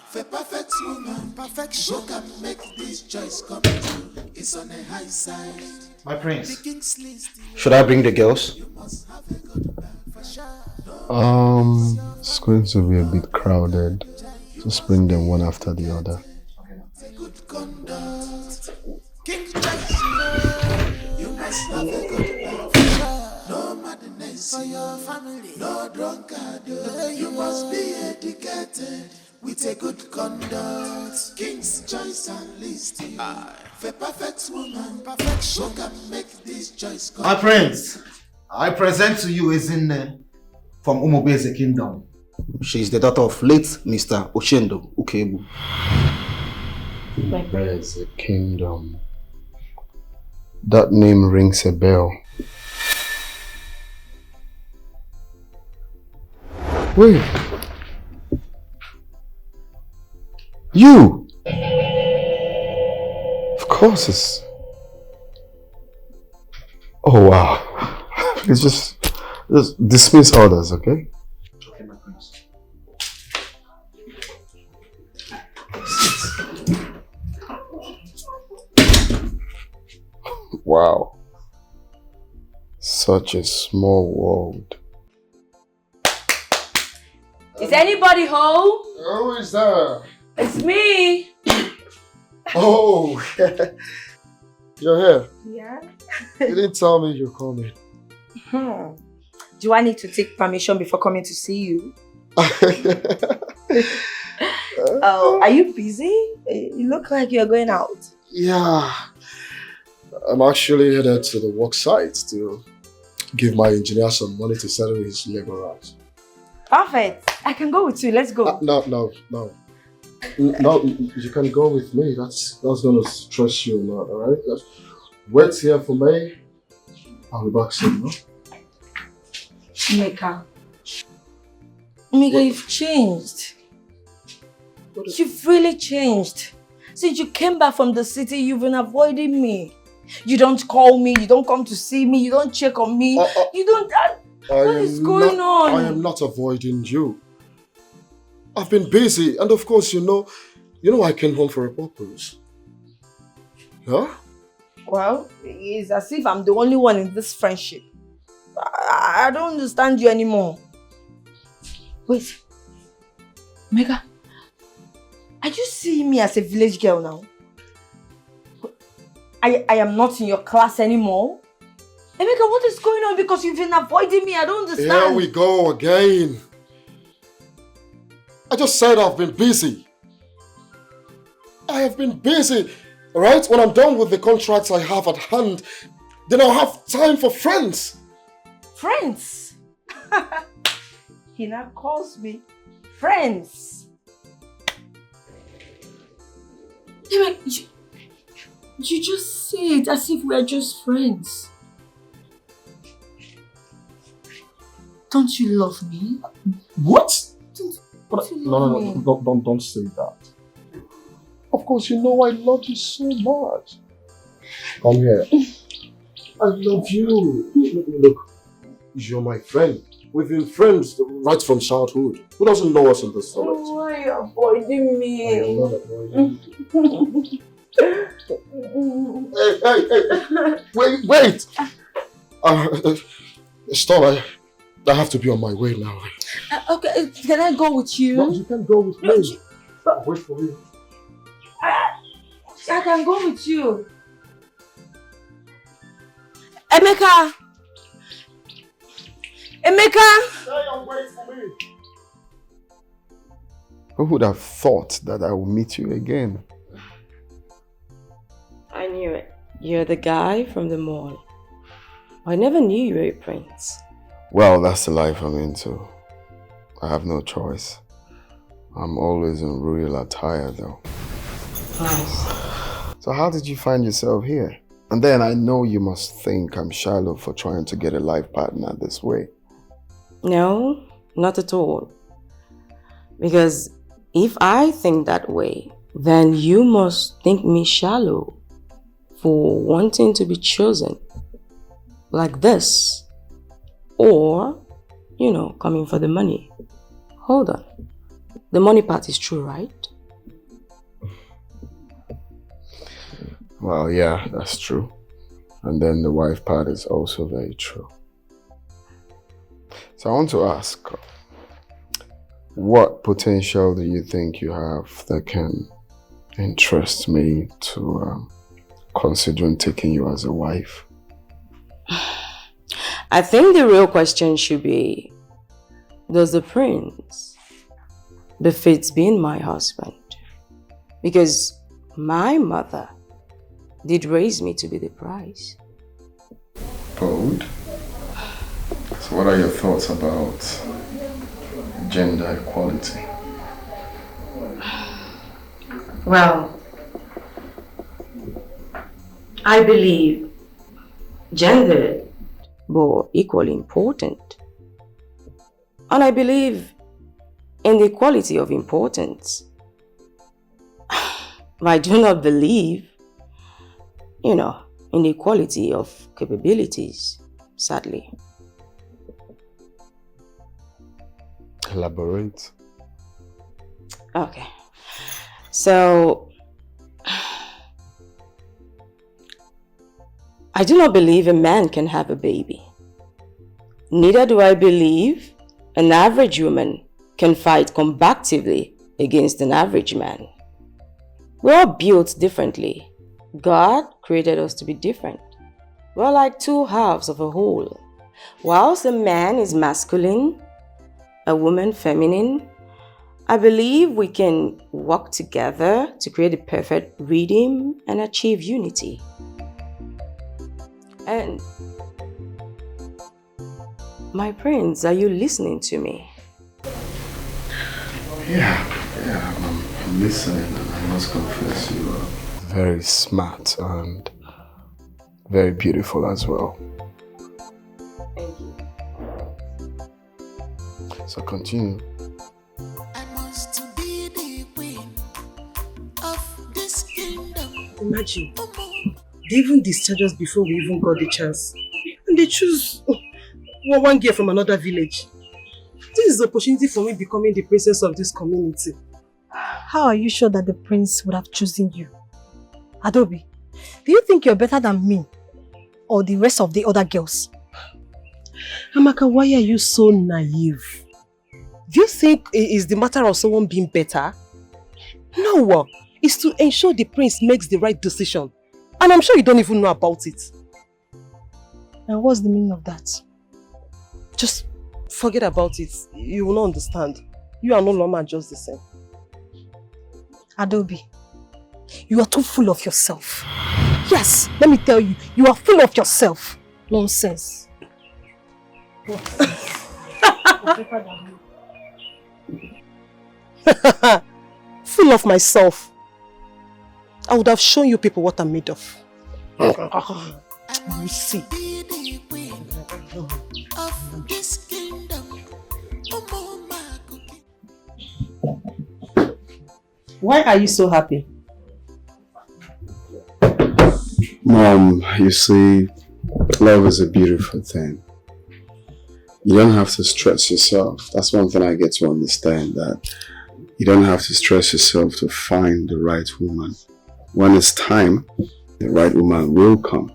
For perfect woman, perfection can make this choice come true. It's on a high side. My prince, should I bring the girls? It's going to be a bit crowded. Just bring them one after the other. King choice, you must have a good life. No madness for your family, no drunkard. You must be educated with a good conduct. King's choice and list. For perfect woman, perfection can make this choice come. My prince, I present to you Ezinne from Umobeze Kingdom. She is the daughter of late Mr. Oshendo Ukebu. There's a kingdom. That name rings a bell. Wait. You! Of course it's... Oh wow. It's just dismiss orders, okay? Okay, my prince. Wow. Such a small world. Is anybody home? Who is that? It's me. Oh, you're here. Yeah. You didn't tell me you're coming. Do I need to take permission before coming to see you? Oh, are you busy? You look like you're going out. Yeah. I'm actually headed to the work site to give my engineer some money to settle his labor rights. Perfect. I can go with you. Let's go. No, you can go with me. That's gonna stress you a lot, alright? Wait here for me. I'll be back soon, no? Mika, you've changed. You've really changed. Since you came back from the city, you've been avoiding me. You don't call me, you don't come to see me, you don't check on me, you don't... What is going on? I am not avoiding you. I've been busy, and of course, you know I came home for a purpose. Huh? Well, it's as if I'm the only one in this friendship. I don't understand you anymore. Wait. Mega, are you seeing me as a village girl now? I am not in your class anymore. Emeka, what is going on? Because you've been avoiding me. I don't understand. Here we go again. I just said I've been busy. I have been busy. Alright? When I'm done with the contracts I have at hand, then I'll have time for friends. Friends? He now calls me friends. You just say it as if we're just friends. Don't you love me? What? Don't you love me? Don't say that. Of course, you know I love you so much. Come here. I love you. Look, you're my friend. We've been friends right from childhood. Who doesn't know us in this village? Why are you avoiding me? I am not avoiding you. Hey. Wait. Stop. I have to be on my way now. Okay, can I go with you? No, you can go with me. Wait for me. I can go with you. Emeka! Wait for me. Who would have thought that I will meet you again? I knew it. You're the guy from the mall. I never knew you were a prince. Well, that's the life I'm into. I have no choice. I'm always in royal attire though. Nice. So how did you find yourself here? And then I know you must think I'm shallow for trying to get a life partner this way. No, not at all. Because if I think that way, then you must think me shallow for wanting to be chosen like this. Or, coming for the money. Hold on. The money part is true, right? Well, yeah, that's true. And then the wife part is also very true. So I want to ask, what potential do you think you have that can interest me to considering taking you as a wife? I think the real question should be, does the prince befits being my husband? Because my mother did raise me to be the prize. Bold. So what are your thoughts about gender equality? Well, I believe gender but equally important. And I believe in the equality of importance. I do not believe, in the equality of capabilities, sadly. Elaborate. Okay. So, I do not believe a man can have a baby. Neither do I believe an average woman can fight combatively against an average man. We're all built differently. God created us to be different. We're like two halves of a whole. Whilst a man is masculine, a woman feminine, I believe we can work together to create a perfect rhythm and achieve unity. And my prince, are you listening to me? Yeah, I'm listening, and I must confess you are very smart and very beautiful as well. Thank you. So continue. Imagine, they even discharged us before we even got the chance. And they choose one girl from another village. This is the opportunity for me becoming the princess of this community. How are you sure that the prince would have chosen you? Adobe, do you think you're better than me or the rest of the other girls? Amaka, why are you so naive? Do you think it is the matter of someone being better? No, it's to ensure the prince makes the right decision. And I'm sure you don't even know about it. And what's the meaning of that? Just forget about it. You will not understand. You are no longer just the same. Adobe, you are too full of yourself. Yes, let me tell you, you are full of yourself. Nonsense. Full of myself. I would have shown you people what I'm made of. You see. Why are you so happy? Mom, you see, love is a beautiful thing. You don't have to stress yourself. That's one thing I get to understand, that you don't have to stress yourself to find the right woman. When it's time, the right woman will come.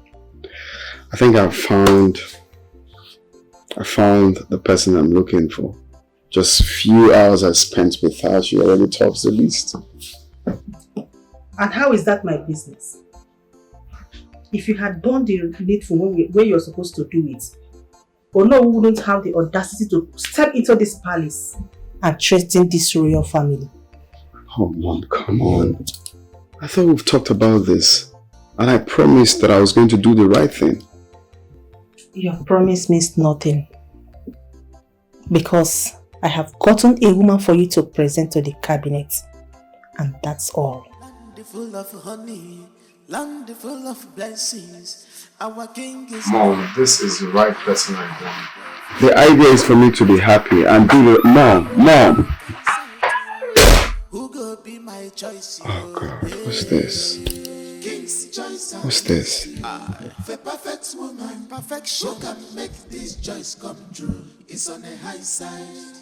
I think I found the person I'm looking for. Just few hours I spent with her, she already tops the list. And how is that my business? If you had done the needful when you're supposed to do it, Ono wouldn't have the audacity to step into this palace and threaten this royal family. Oh, Mom, come on. I thought we've talked about this, and I promised that I was going to do the right thing. Your promise means nothing. Because I have gotten a woman for you to present to the cabinet, and that's all. Land full of honey, land full of blessings. Our king is Mom, this is the right person I want. The idea is for me to be happy and do the... Mom! Who go be my choice? Oh God, what's this? King's choice. What's this? For perfect woman, perfection. Who can make this choice come true? It's on a high side.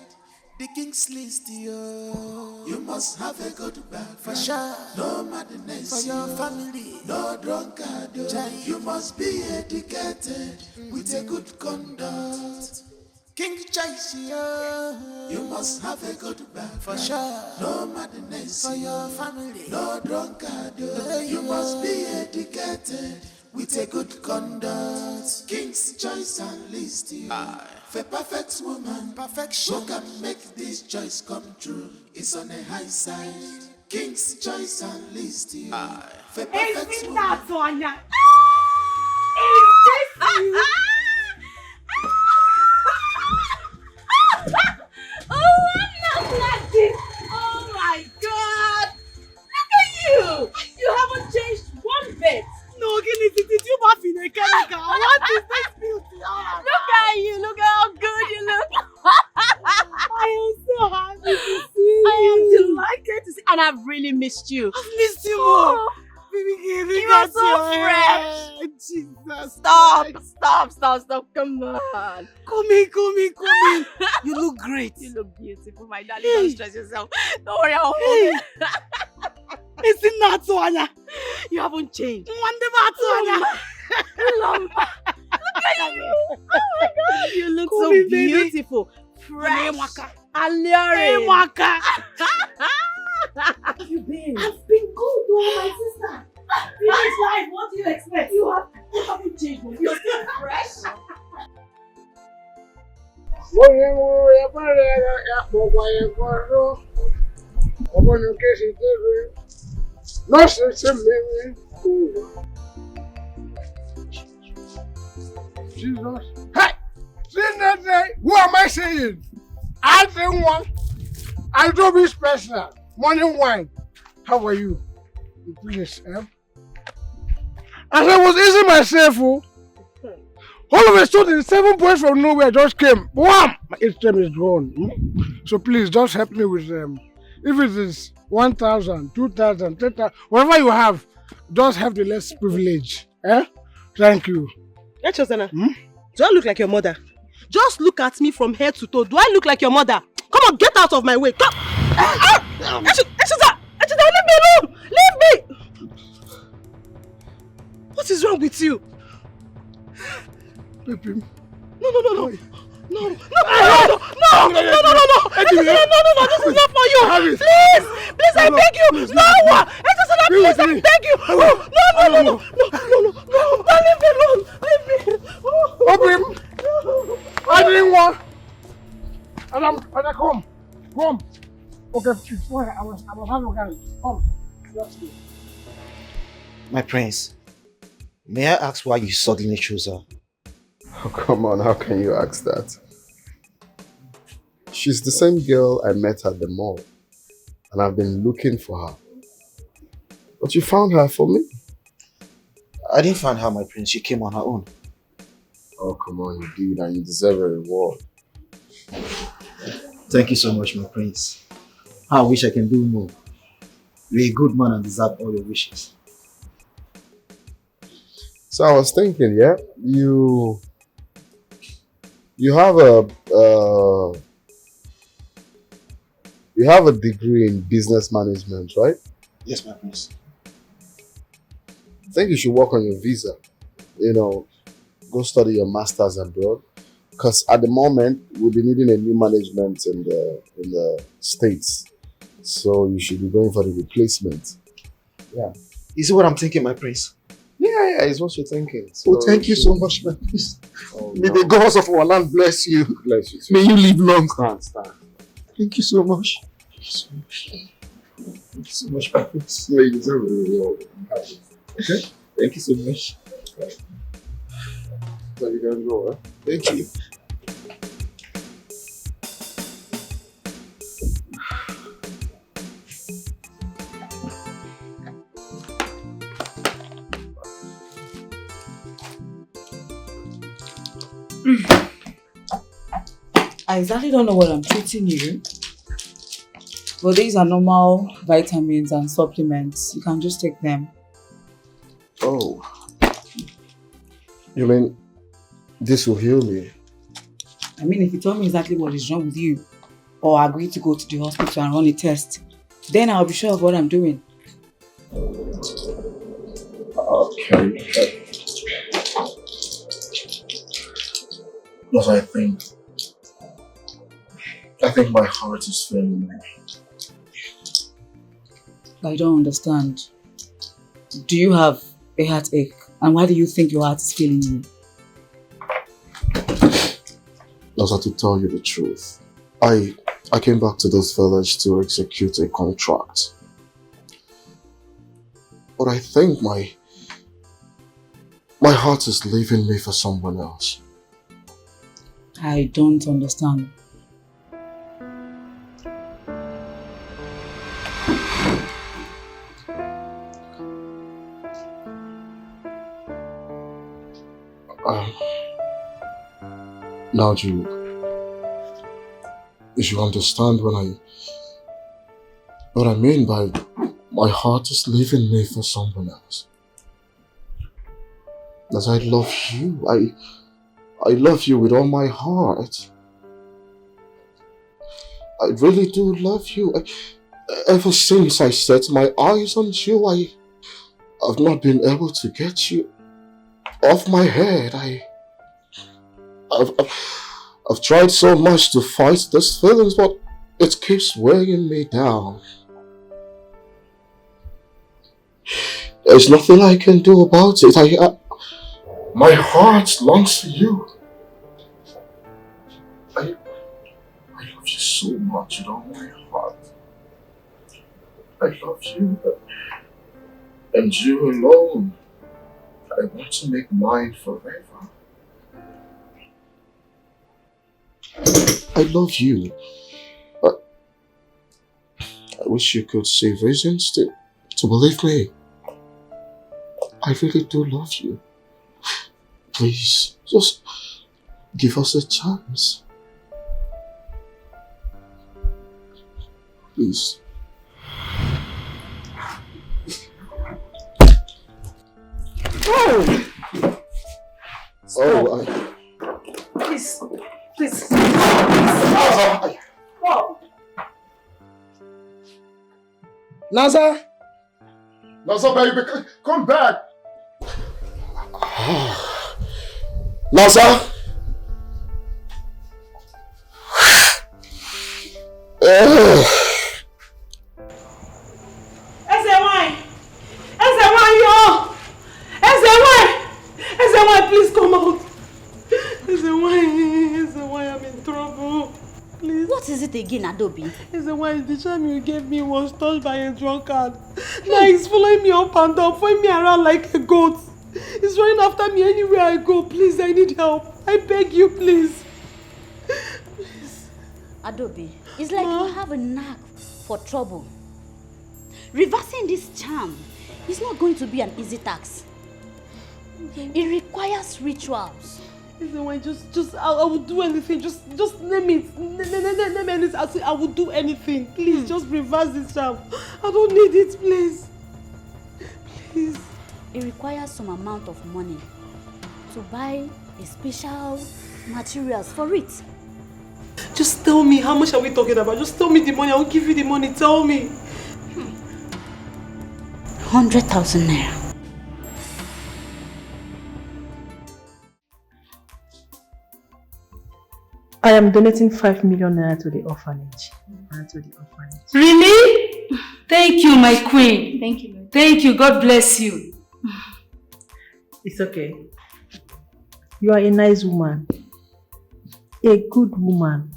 The king's list, yo. You must have a good back for sure. No madness for your family. No drunkard. You must be educated with a good conduct. King choice, yo. You must have a good back for sure. No madness for your family. No drunkard. You must be educated with a good conduct. King's choice and list, yo. For perfect woman, perfection. Who can make this choice come true? It's on a high side. King's choice and list, yo. For perfect woman. Tonya? Oh, I'm not like this. Oh my God. Look at you. You haven't changed one bit. No, did you bath in a chemical? What is this beauty? Look at you. Look at how good you look. I am so happy to see you. I am delighted to see, and I've really missed you. I've missed you more. Baby, you are so fresh. Jesus. Stop. Come on. Come in. You look great. You look beautiful, my darling. Don't stress yourself. Don't worry, I'll hold it. It's not Tonya. You haven't changed. Tonya. Look at you. Oh my God. You look so beautiful. Fresh. Alluring. How have you been? I've been good, though, my sister. Finish life, what do you expect? You haven't changed, but you're still fresh. Jesus. Hey! Who am I saying? I think one. I don't be special. Morning wine. How are you? Please, As I was easing myself, all of a sudden 7 boys from nowhere just came. Wham! My ATM is gone. So please just help me with them. If it is 1,000, 2,000, 10,000, whatever you have, just have the less privilege. Thank you. Hey, Chosana, do I look like your mother? Just look at me from head to toe. Do I look like your mother? Come on, get out of my way. Come. Leave me alone. Leave me. What is wrong with you? Baby. No. No. This is not for you. Please, I beg you. No. Please, I beg you. No. Leave me alone. Leave me. Open. I didn't want. And I come. Okay, it's fine. I was having a guy. Come. Just go. My prince, may I ask why you suddenly chose her? Oh, come on, how can you ask that? She's the same girl I met at the mall, and I've been looking for her. But you found her for me? I didn't find her, my prince. She came on her own. Oh, come on, you did, and you deserve a reward. Thank you so much, my prince. I wish I can do more. You're a good man and deserve all your wishes. So I was thinking, yeah, you have a degree in business management, right? Yes, my prince. I think you should work on your visa. You know, go study your masters abroad. Because at the moment we'll be needing a new management in the States. So you should be going for the replacement. Yeah. Is it what I'm thinking, my prince? Yeah, it's what you're thinking. So Oh, thank you so much, my prince. May the gods of our land bless you. Bless you. May you live long. Stand. Thank you so much. Thank you so much. Thank you so much, my prince. Yeah, you deserve it. Okay? Thank you so much. So you can go, huh? Thank you. I exactly don't know what I'm treating you. But these are normal vitamins and supplements. You can just take them. Oh. You mean this will heal me? I mean, if you tell me exactly what is wrong with you, or agree to go to the hospital and run a test, then I'll be sure of what I'm doing. Okay. But I think my heart is failing me. I don't understand. Do you have a heartache? And why do you think your heart is failing you? Just to tell you the truth, I came back to this village to execute a contract. But I think my heart is leaving me for someone else. I don't understand. Now you understand what I mean by my heart is leaving me for someone else. As I love you, I love you with all my heart. I really do love you. Ever since I set my eyes on you, I've not been able to get you off my head. I've tried so much to fight these feelings, but it keeps weighing me down. There's nothing I can do about it. My heart longs for you. I love you so much with all my heart. I love you, and you alone. I want to make mine forever. I love you. But I wish you could see reasons to believe me. I really do love you. Please, just give us a chance. Please. Oh! Oh, Please. Please. Naza! Naza, baby, come back! Naza! Please come out. Why I'm in trouble. Please. What is it again, Adobe? Why the charm you gave me was touched by a drunkard. Now he's following me up and down, following me around like a goat. He's running after me anywhere I go. Please, I need help. I beg you, please. Adobe, it's like you have a knack for trouble. Reversing this charm is not going to be an easy task. It requires rituals. I will do anything. Just name it. Name anything. I will do anything. Please, just reverse this charm. I don't need it, please. Please. it requires some amount of money to buy a special materials for it. Just tell me, how much are we talking about? Just tell me the money, I'll give you the money, tell me. 100,000 naira. I am donating 5 million naira to the orphanage. Really? Thank you, my queen. Thank you. Thank you. God bless you. It's okay. You are a nice woman, a good woman,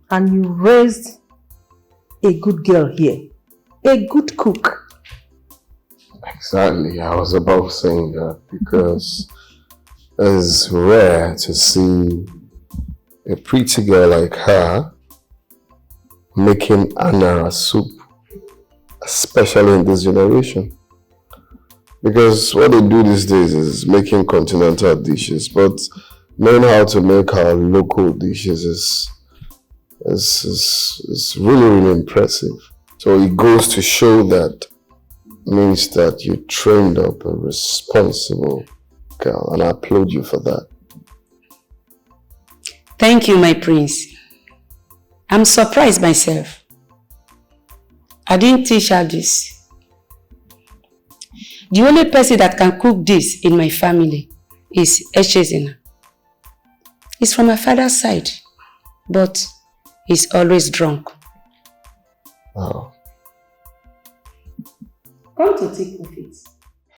and you raised a good girl here, a good cook. Exactly, I was about saying that because it's rare to see a pretty girl like her making anara soup, especially in this generation. Because what they do these days is making continental dishes, but knowing how to make our local dishes is really, really impressive. So it goes to show that means that you trained up a responsible girl, and I applaud you for that. Thank you, my prince. I'm surprised myself. I didn't teach her this. The only person that can cook this in my family is Echezina. He's from my father's side, but he's always drunk. Oh. Come to think of it.